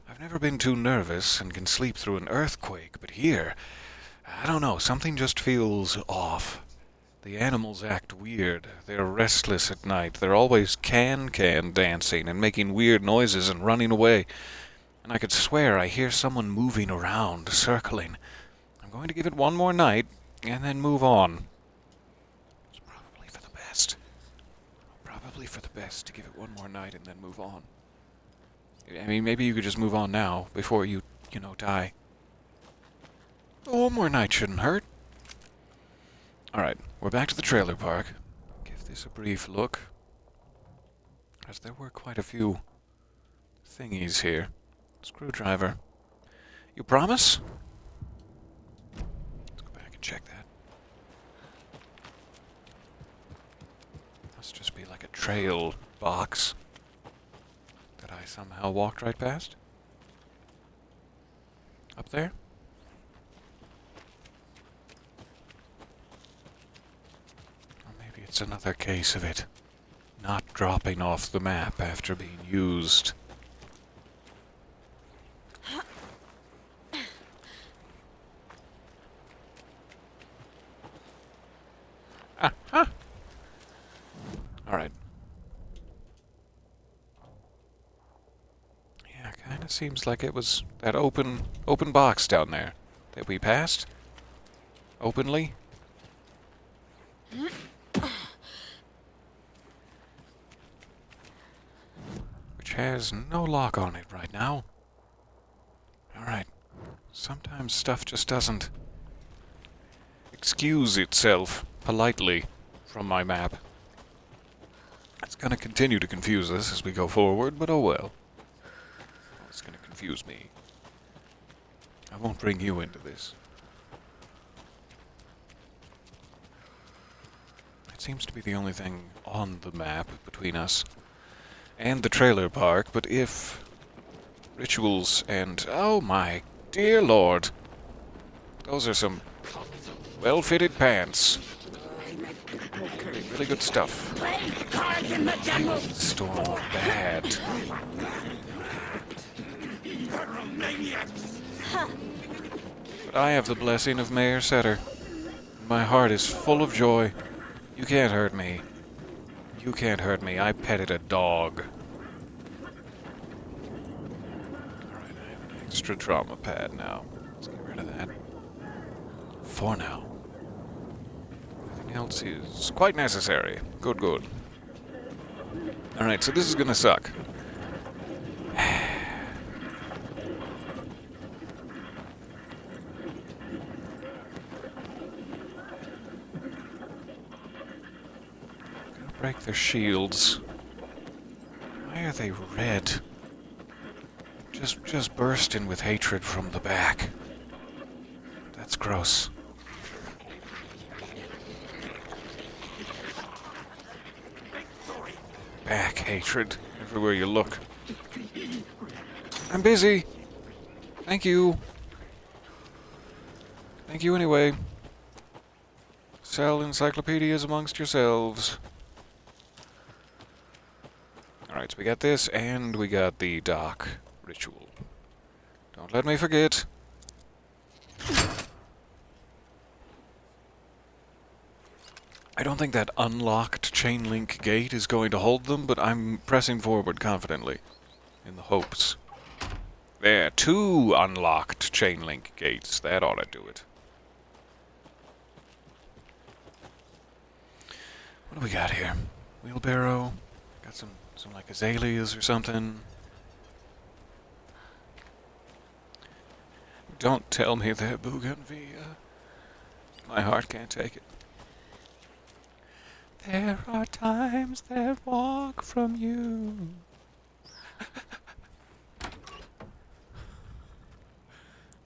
I've never been too nervous and can sleep through an earthquake, but here, I don't know, something just feels off. The animals act weird. They're restless at night. They're always can-can dancing and making weird noises and running away. And I could swear I hear someone moving around, circling. I'm going to give it one more night, and then move on. It's probably for the best. Probably for the best to give it one more night and then move on. I mean, maybe you could just move on now, before you die. One more night shouldn't hurt. Alright, we're back to the trailer park. Give this a brief look. As there were quite a few thingies here. Screwdriver. You promise? Let's go back and check that. Must just be like a trail box that I somehow walked right past. Up there? Or maybe it's another case of it not dropping off the map after being used. Alright. Yeah, kinda seems like it was that open box down there that we passed. Openly. Which has no lock on it right now. Alright. Sometimes stuff just doesn't excuse itself politely from my map. It's gonna continue to confuse us as we go forward, but oh well. It's gonna confuse me. I won't bring you into this. It seems to be the only thing on the map between us and the trailer park, but if rituals and... Oh my dear lord! Those are some well-fitted pants. Really good stuff. Storm bad. But I have the blessing of Mayor Setter. My heart is full of joy. You can't hurt me. You can't hurt me. I petted a dog. Alright, I have an extra trauma pad now. Let's get rid of that. For now. Everything else is quite necessary. Good, good. Alright, so this is gonna suck. Break their shields. Why are they red? Just bursting with hatred from the back. That's gross. Back hatred everywhere you look. I'm busy. Thank you. Thank you anyway. Sell encyclopedias amongst yourselves. Alright, so we got this, and we got the dock ritual. Don't let me forget. I don't think that unlocked chain link gate is going to hold them, but I'm pressing forward confidently, in the hopes. There, 2 unlocked chain link gates. That ought to do it. What do we got here? Wheelbarrow. Got some like azaleas or something. Don't tell me they're bougainvillea. My heart can't take it. There are times that walk from you.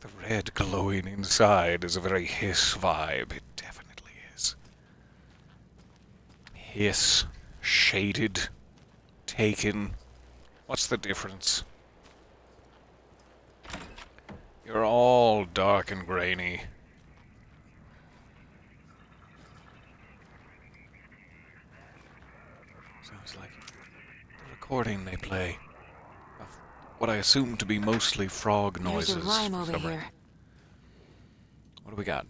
The red glowing inside is a very hiss vibe. It definitely is. Hiss, shaded, taken. What's the difference? You're all dark and grainy. Sounds like the recording they play of what I assume to be mostly frog noises. There's a rhyme over here. What do we got?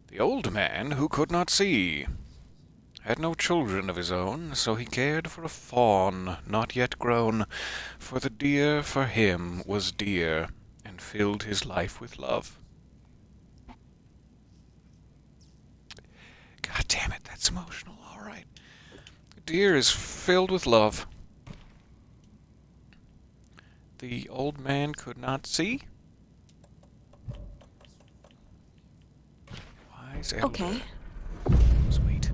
The old man who could not see had no children of his own, so he cared for a fawn not yet grown, for the deer for him was dear, and filled his life with love. God damn it, that's emotional, alright. The deer is filled with love. The old man could not see? Wise elder. Okay. Sweet.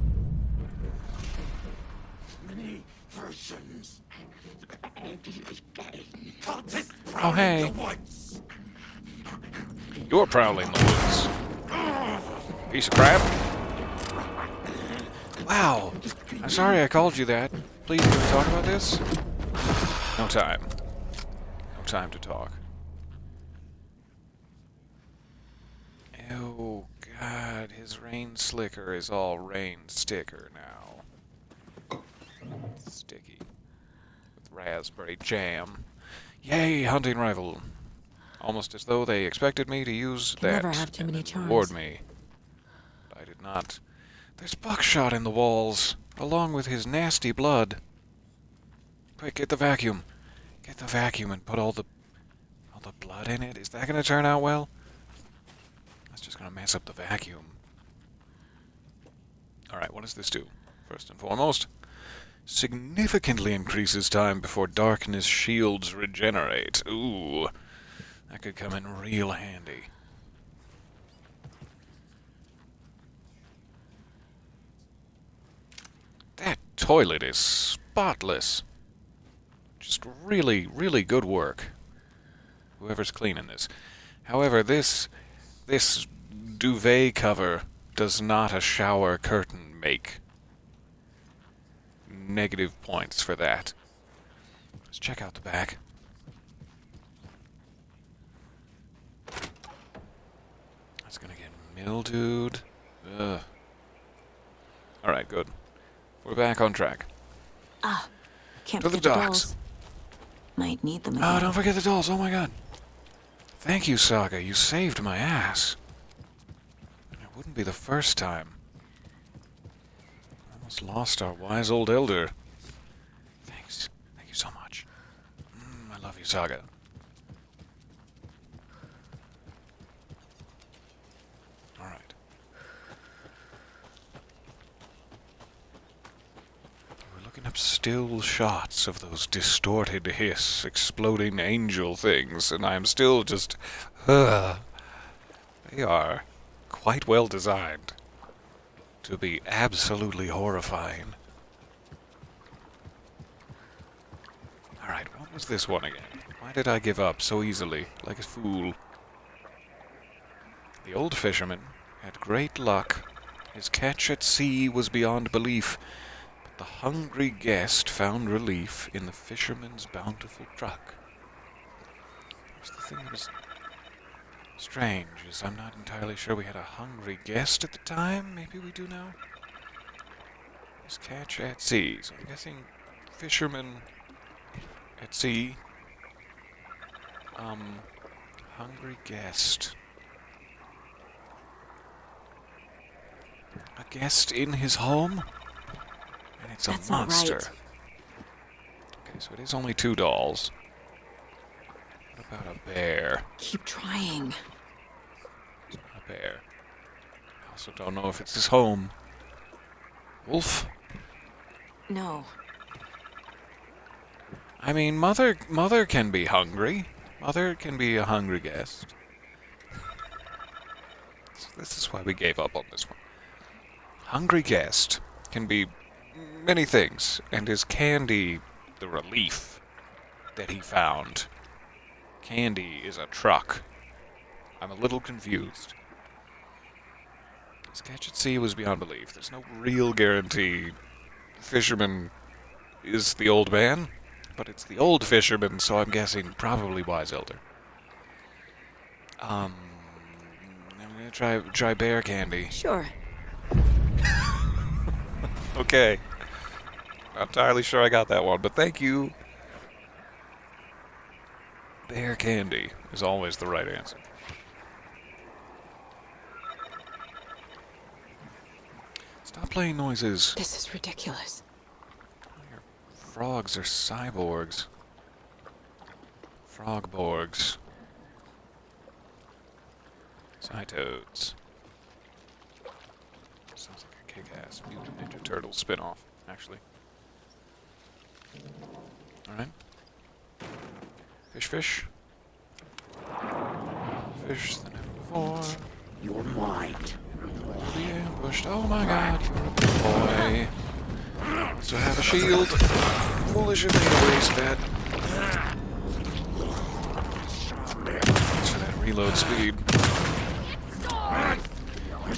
Many versions. Oh, hey. You're prowling the woods. Piece of crap. Wow. I'm sorry I called you that. Please, can we talk about this? No time. No time to talk. Oh, God. His rain slicker is all rain sticker now. Sticky. With raspberry jam. Yay, hunting rifle. Almost as though they expected me to use Can that never have too and many then charms. reward me. But I did not. There's buckshot in the walls, along with his nasty blood. Quick, get the vacuum. Get the vacuum and put all the blood in it. Is that going to turn out well? That's just going to mess up the vacuum. Alright, what does this do? First and foremost, significantly increases time before darkness shields regenerate. Ooh, that could come in real handy. That toilet is spotless. Just really, really good work. whoever's cleaning this. However, this duvet cover does not a shower curtain make. Negative points for that. Let's check out the back. That's gonna get mildewed. Ugh. Alright, good. We're back on track. Can't To the forget docks. Might need them Oh, again. don't forget the dolls. Oh my god. Thank you, Saga. You saved my ass. It wouldn't be the first time. Almost lost our wise old elder. Thanks. Thank you so much. I love you, Saga. Alright. We're looking up still shots of those distorted hiss, exploding angel things, and I'm still just... They are quite well designed to be absolutely horrifying. Alright, what was this one again? Why did I give up so easily, like a fool? The old fisherman had great luck. His catch at sea was beyond belief, but the hungry guest found relief in the fisherman's bountiful truck. What's the thing that was strange is I'm not entirely sure we had a hungry guest at the time. Maybe we do now. His catch at sea. So I'm guessing fisherman at sea. Hungry guest. A guest in his home? And it's That's a not monster. right. Okay, so it is only 2 dolls. What about a bear? Keep trying. It's not a bear. I also don't know if it's his home. Wolf? No. I mean, mother can be hungry. Mother can be a hungry guest. So this is why we gave up on this one. Hungry guest can be many things, and is Candy the relief that he found? Candy is a truck. I'm a little confused. His catch at sea was beyond belief. There's no real guarantee the fisherman is the old man, but it's the old fisherman, so I'm guessing probably wise elder. I'm gonna try bear candy. Sure. Okay. Not entirely sure I got that one, but thank you. Bear candy is always the right answer. Stop playing noises. This is ridiculous. Your frogs are cyborgs. Frogborgs. Cytoads. Sounds like a kick-ass Mutant Ninja Turtle spin-off, actually. Alright. Fish. Fish than ever before. You're mine. Be ambushed. Oh my god, you're a big boy. So have a shield. Foolish of me to waste that. Thanks for that reload speed.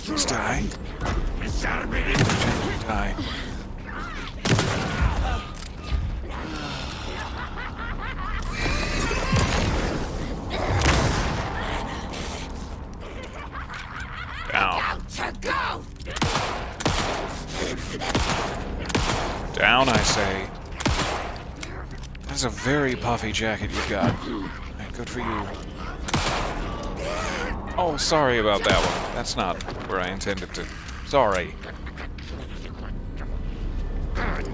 Please die. Gently die. Down. Down, I say. That's a very puffy jacket you've got. Right, good for you. Oh, sorry about that one. That's not where I intended to. Sorry. Friend.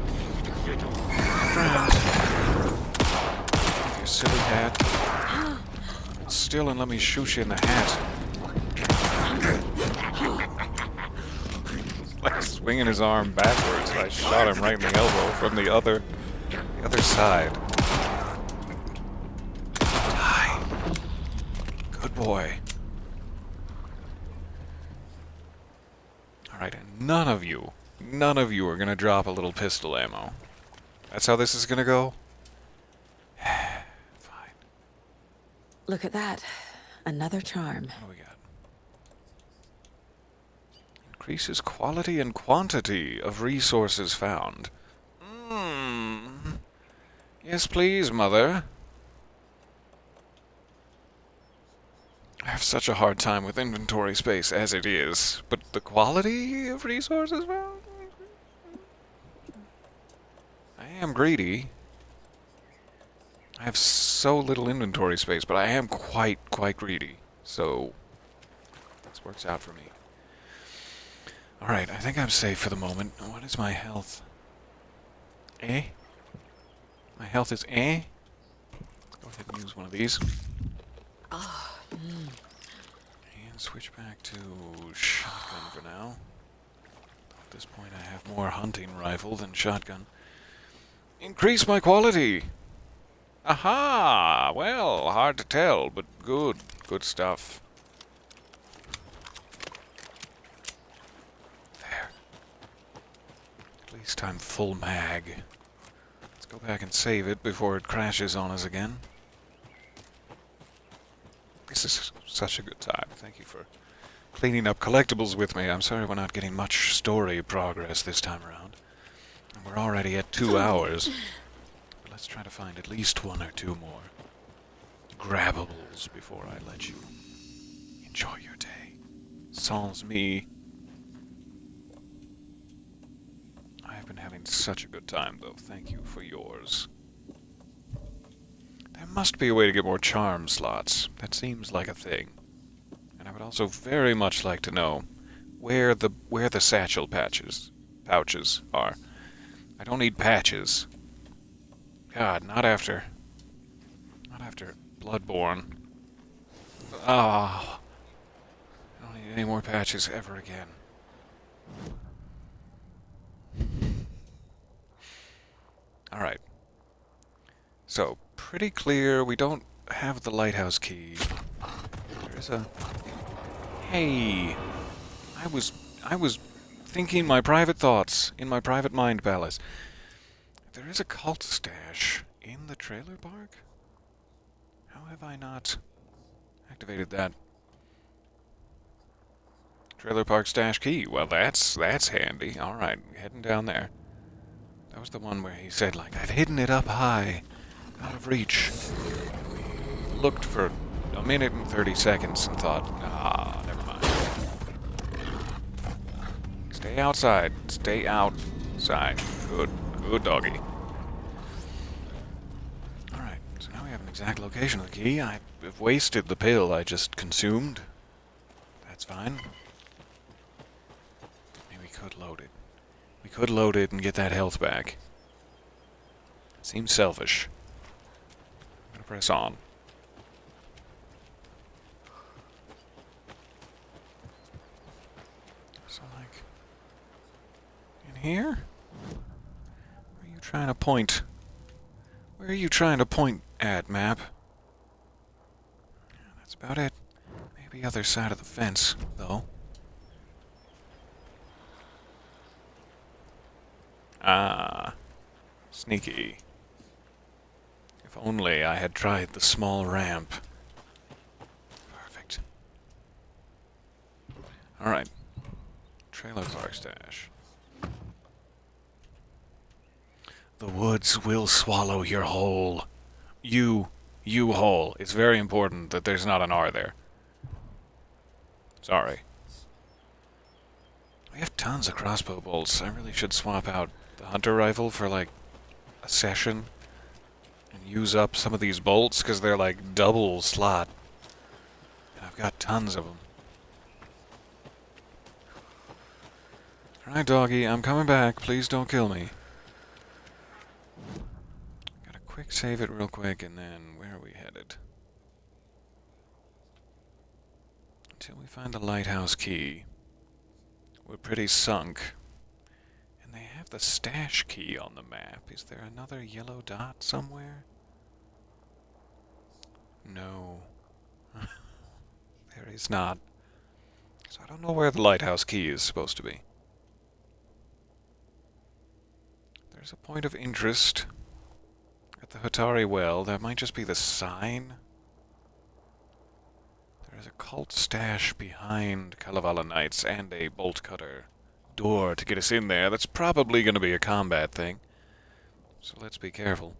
With your silly hat. Hold still and let me shoot you in the hat. Like swinging his arm backwards, I shot him right in the elbow from the other side. Die. Good boy. Alright, and none of you are gonna drop a little pistol ammo. That's how this is gonna go? Fine. Look at that. Another charm. What do we got? Increases quality and quantity of resources found. Yes, please, Mother. I have such a hard time with inventory space as it is, but the quality of resources found? I am greedy. I have so little inventory space, but I am quite greedy. So, this works out for me. Alright, I think I'm safe for the moment. What is my health? Eh? My health is eh? Go ahead and use one of these. And switch back to shotgun for now. At this point I have more hunting rifle than shotgun. Increase my quality! Aha! Well, hard to tell, but good. Good stuff. There. At least I'm full mag. Let's go back and save it before it crashes on us again. This is such a good time. Thank you for cleaning up collectibles with me. I'm sorry we're not getting much story progress this time around. And we're already at 2 hours. But let's try to find at least 1 or 2 more grabbables before I let you enjoy your day. Sans me. I have been having such a good time, though. Thank you for yours. There must be a way to get more charm slots. That seems like a thing. And I would also very much like to know where the satchel pouches are. I don't need patches. God, not after Bloodborne. Ah, I don't need any more patches ever again. All right. So, pretty clear, we don't have the lighthouse key. There is a... Hey! I was thinking my private thoughts in my private mind palace. There is a cult stash in the trailer park? How have I not activated that? Trailer park stash key. Well, that's handy. All right, heading down there. That was the one where he said, like, I've hidden it up high, out of reach. Looked for a minute and 30 seconds and thought, never mind. Stay outside. Stay outside. Good doggy. Alright, so now we have an exact location of the key. I've wasted the pill I just consumed. That's fine. Maybe we could load it. We could load it and get that health back. Seems selfish. I'm gonna press on. So, like, in here? Where are you trying to point? Where are you trying to point at, map? Yeah, that's about it. Maybe other side of the fence, though. Ah, sneaky. If only I had tried the small ramp. Perfect. Alright. Trailer park stash. The woods will swallow your whole. You whole. It's very important that there's not an R there. Sorry. We have tons of crossbow bolts. I really should swap out the hunter rifle for, like, a session. And use up some of these bolts, because they're, like, double slot. And I've got tons of them. Alright, doggy, I'm coming back. Please don't kill me. Gotta quick save it real quick, and then where are we headed? Until we find the lighthouse key. We're pretty sunk. And they have the stash key on the map. Is there another yellow dot somewhere? No. There is not. So I don't know where the lighthouse key is supposed to be. There's a point of interest at the Hatari well. That might just be the sign. There's a cult stash behind Kalevala Knights and a bolt cutter door to get us in there. That's probably going to be a combat thing, so let's be careful.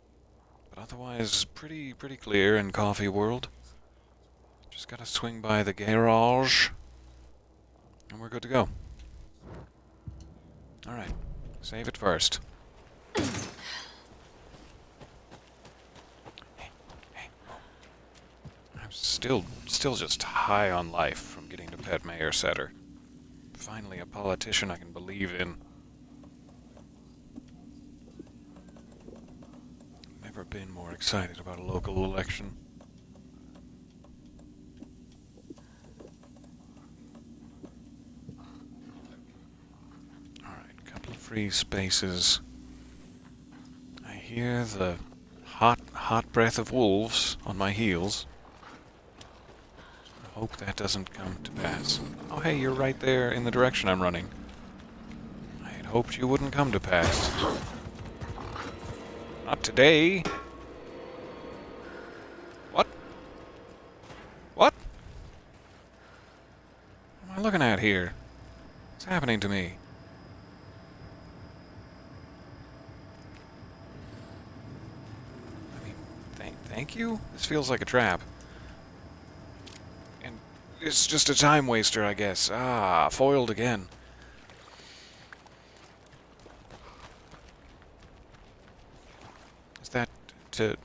But otherwise, pretty clear in Coffee World. Just gotta swing by the garage, and we're good to go. Alright, save it first. Hey, I'm still just high on life from getting to pet Mayor Setter. Finally a politician I can believe in. Never been more excited about a local election. Alright, couple of free spaces. I hear the hot breath of wolves on my heels. I hope that doesn't come to pass. Oh hey, you're right there in the direction I'm running. I had hoped you wouldn't come to pass. Not today. What? What? What am I looking at here? What's happening to me? I mean, thank you? This feels like a trap. And it's just a time waster, I guess. Ah, foiled again. Is that to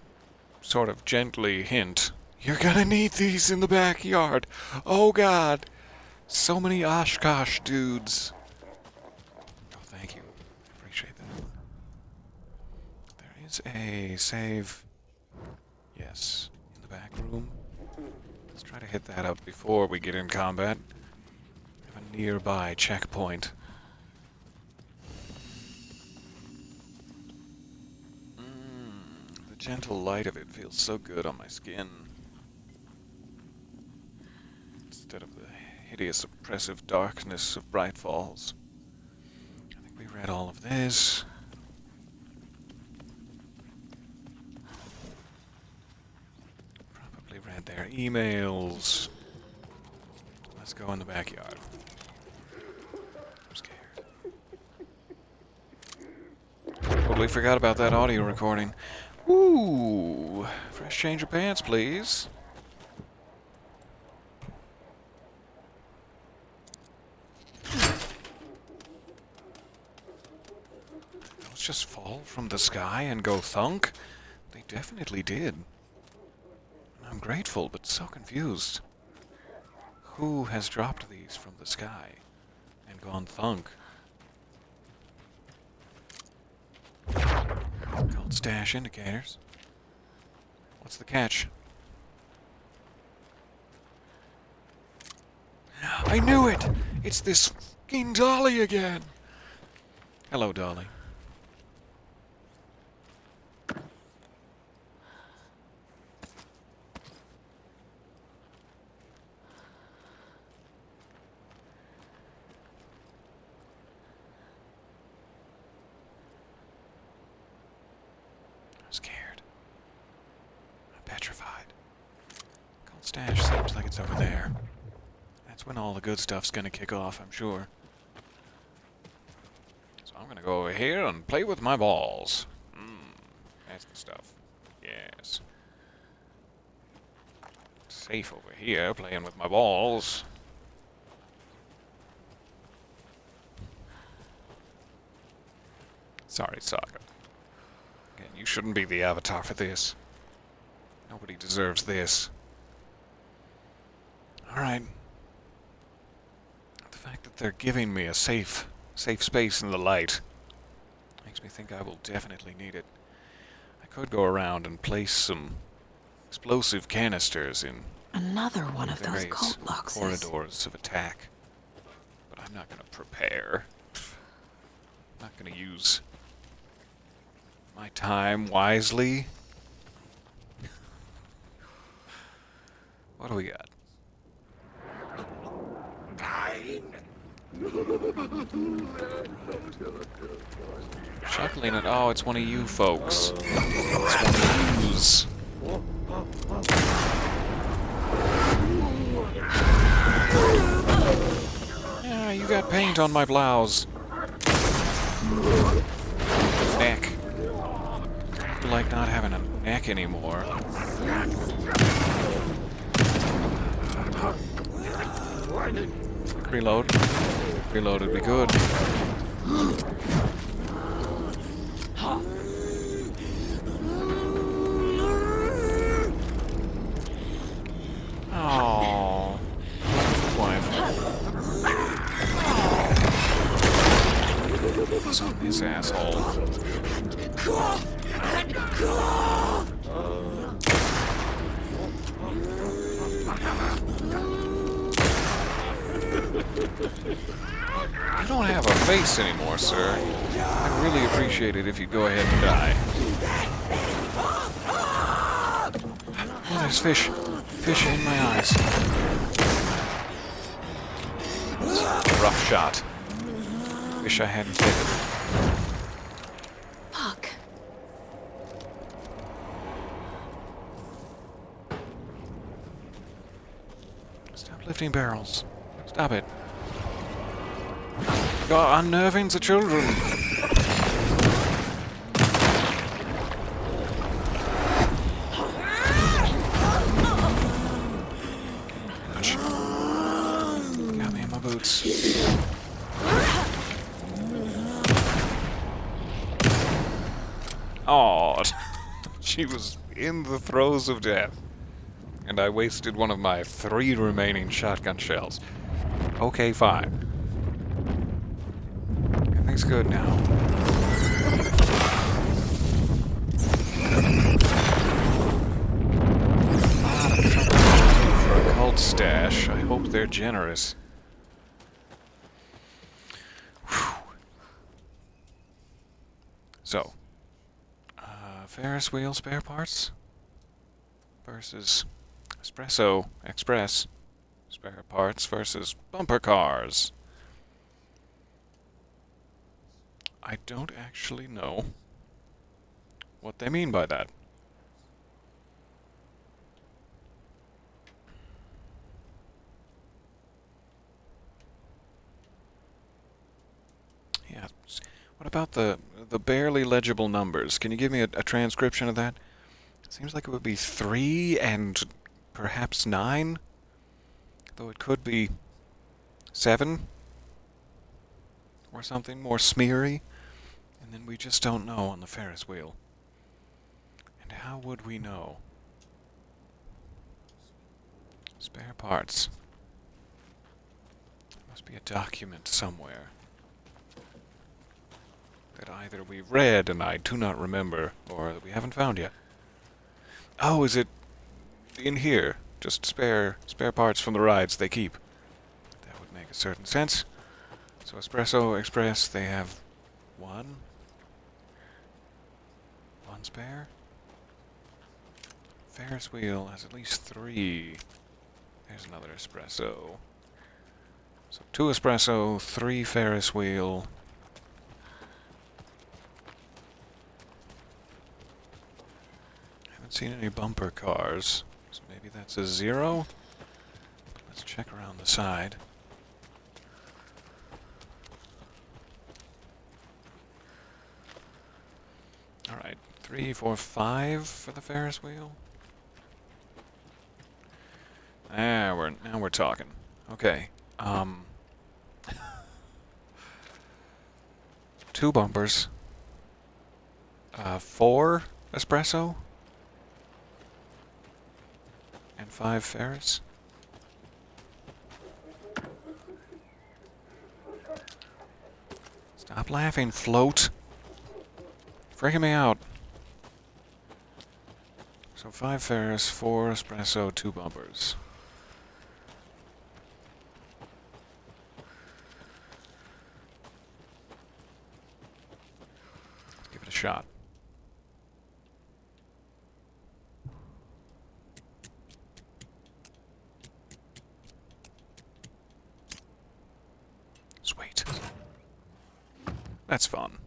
sort of gently hint, you're gonna need these in the backyard? Oh god! So many Oshkosh dudes. Oh, thank you. Appreciate that. There is a save. Yes, in the back room. Let's try to hit that up before we get in combat. We have a nearby checkpoint. The gentle light of it feels so good on my skin. Instead of the hideous, oppressive darkness of Bright Falls. I think we read all of this. Probably read their emails. Let's go in the backyard. I'm scared. Totally forgot about that audio recording. Ooh, fresh change of pants, please. Those just fall from the sky and go thunk? They definitely did. I'm grateful, but so confused. Who has dropped these from the sky and gone thunk? Cult stash indicators. What's the catch? I knew it! It's this fucking Dolly again! Hello, Dolly. I'm scared. I'm petrified. Cold stash seems like it's over there. That's when all the good stuff's gonna kick off, I'm sure. So I'm gonna go over here and play with my balls. That's the stuff. Yes. Safe over here, playing with my balls. Sorry, Sokka. Again, you shouldn't be the avatar for this. Nobody deserves this. Alright. The fact that they're giving me a safe space in the light makes me think I will definitely need it. I could go around and place some explosive canisters in Another one of those various cult boxes. corridors of attack. But I'm not going to prepare. I'm not going to use my time wisely. What do we got? Chuckling at, oh, it's one of you folks. It's one of yous. Yeah, you got paint on my blouse. Neck. I like not having a neck anymore. Reload. Reload would be good. Oh, wife. What's on this asshole? You don't have a face anymore, sir. I'd really appreciate it if you'd go ahead and die. Oh, there's fish. Fish in my eyes. Rough shot. Wish I hadn't taken it. Fuck. Stop lifting barrels. Stop it. You're unnerving the children. Ouch. Got me in my boots. Oh, she was in the throes of death. And I wasted one of my 3 remaining shotgun shells. Okay, fine. Everything's good now. For a cult stash, I hope they're generous. Whew. So, Ferris wheel spare parts versus Espresso Express spare parts versus bumper cars. I don't actually know what they mean by that. Yeah. What about the barely legible numbers? Can you give me a transcription of that? Seems like it would be 3 and perhaps 9, though it could be 7 or something more smeary, and then we just don't know on the Ferris wheel. And how would we know? Spare parts. Must be a document somewhere that either we've read and I do not remember, or that we haven't found yet. Oh, is it in here? Just spare parts from the rides they keep. That would make a certain sense. So Espresso Express, they have 1 spare. Ferris wheel has at least 3. There's another espresso. So 2 espresso, 3 Ferris wheel. Haven't seen any bumper cars, so maybe that's a 0. Let's check around the side. Alright, 3, 4, 5 for the Ferris wheel. Now we're talking. Okay. 2 bumpers. 4 espresso. And 5 Ferris. Stop laughing, float. Freaking me out. So 5 Ferris, 4 espresso, 2 bumpers. Let's give it a shot. Sweet. That's fun.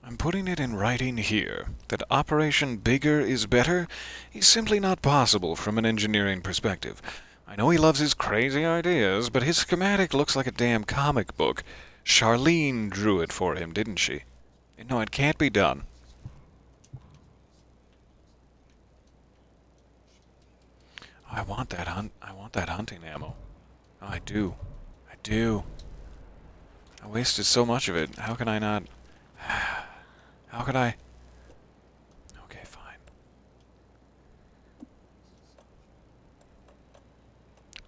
I'm putting it in writing here that Operation Bigger is Better is simply not possible from an engineering perspective. I know he loves his crazy ideas, but his schematic looks like a damn comic book. Charlene drew it for him, didn't she? No, it can't be done. Oh, I want that hunting ammo. Oh, I do. I do. I wasted so much of it. How can I not? How could I? Okay, fine.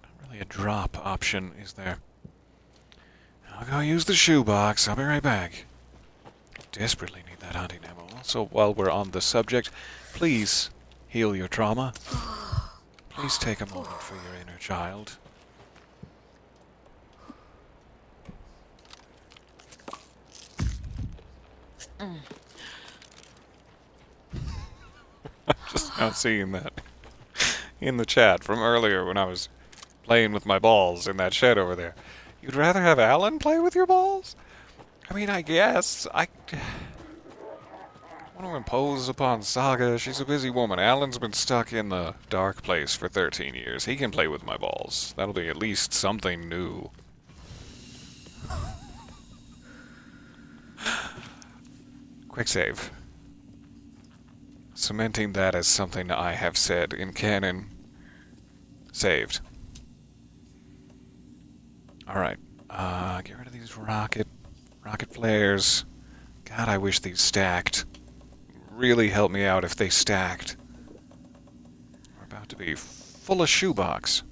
Not really a drop option, is there? I'll go use the shoebox. I'll be right back. Desperately need that hunting ammo. Also, while we're on the subject, please heal your trauma. Please take a moment for your inner child. I'm just now seeing that in the chat from earlier when I was playing with my balls in that shed over there. You'd rather have Alan play with your balls? I mean, I guess. I want to impose upon Saga. She's a busy woman. Alan's been stuck in the dark place for 13 years. He can play with my balls. That'll be at least something new. Quick save. Cementing that as something I have said in canon. Saved. Alright. Get rid of these rocket flares. God, I wish these stacked. Really help me out if they stacked. We're about to be full of shoebox.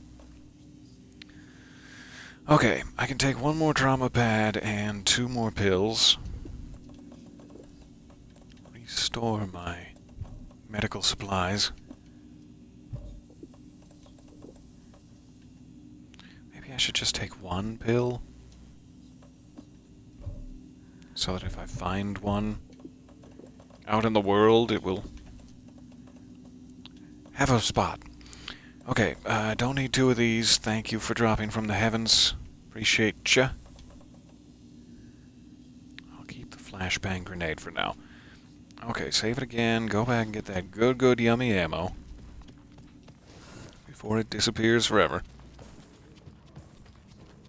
Okay, I can take one more trauma pad and 2 more pills. Restore my medical supplies. Maybe I should just take 1 pill, so that if I find one out in the world, it will have a spot. Okay, don't need 2 of these. Thank you for dropping from the heavens. Appreciate ya. I'll keep the flashbang grenade for now. Okay, save it again. Go back and get that good yummy ammo before it disappears forever.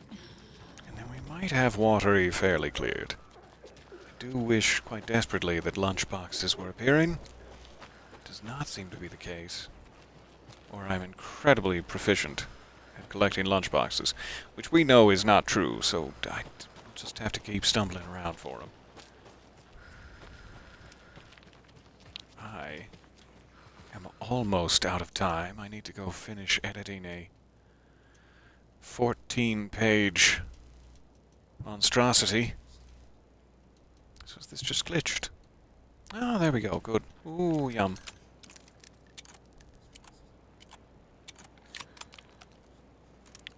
And then we might have Watery fairly cleared. I do wish quite desperately that lunchboxes were appearing. Does not seem to be the case. Or I'm incredibly proficient at collecting lunchboxes, which we know is not true, so I just have to keep stumbling around for them. I am almost out of time. I need to go finish editing a 14-page monstrosity. So is this just glitched? Oh, there we go. Good. Ooh, yum.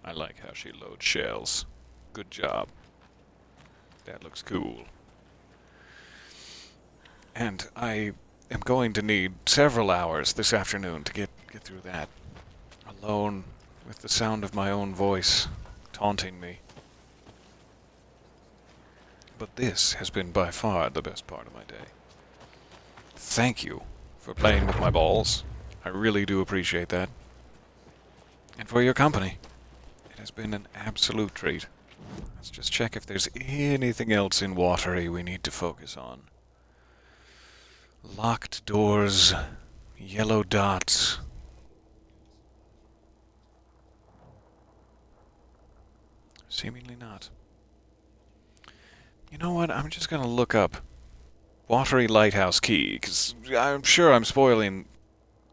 I like how she loads shells. Good job. That looks cool. And I am going to need several hours this afternoon to get through that. Alone, with the sound of my own voice taunting me. But this has been by far the best part of my day. Thank you for playing with my balls. I really do appreciate that. And for your company. It has been an absolute treat. Let's just check if there's anything else in Watery we need to focus on. Locked doors, yellow dots. Seemingly not. You know what? I'm just gonna look up Watery Lighthouse Key, because I'm sure I'm spoiling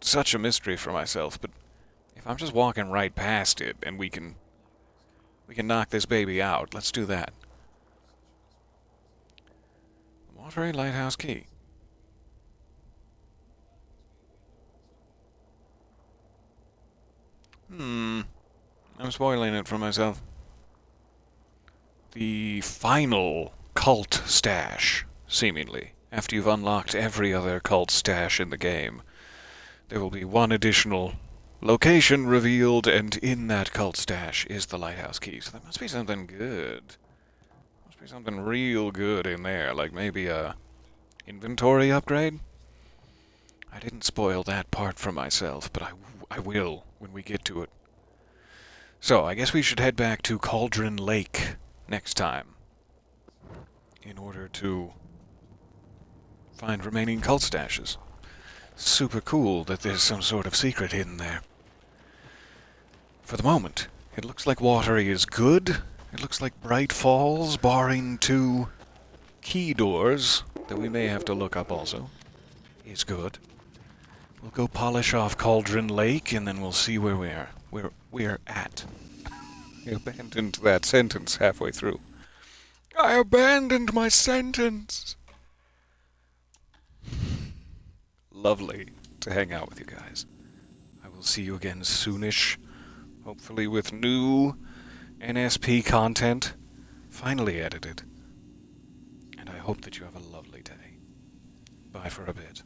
such a mystery for myself, but if I'm just walking right past it and we can knock this baby out, let's do that. Watery Lighthouse Key. I'm spoiling it for myself. The final cult stash, seemingly. After you've unlocked every other cult stash in the game, there will be one additional location revealed, and in that cult stash is the lighthouse key. So there must be something good. Must be something real good in there, like maybe a inventory upgrade. I didn't spoil that part for myself, but I will when we get to it. So, I guess we should head back to Cauldron Lake next time in order to find remaining cult stashes. Super cool that there's some sort of secret hidden there. For the moment, it looks like Watery is good. It looks like Bright Falls, barring 2 key doors that we may have to look up also, is good. We'll go polish off Cauldron Lake, and then we'll see where we're at. I abandoned that sentence halfway through. I abandoned my sentence! Lovely to hang out with you guys. I will see you again soonish, hopefully with new NSP content, finally edited. And I hope that you have a lovely day. Bye for a bit.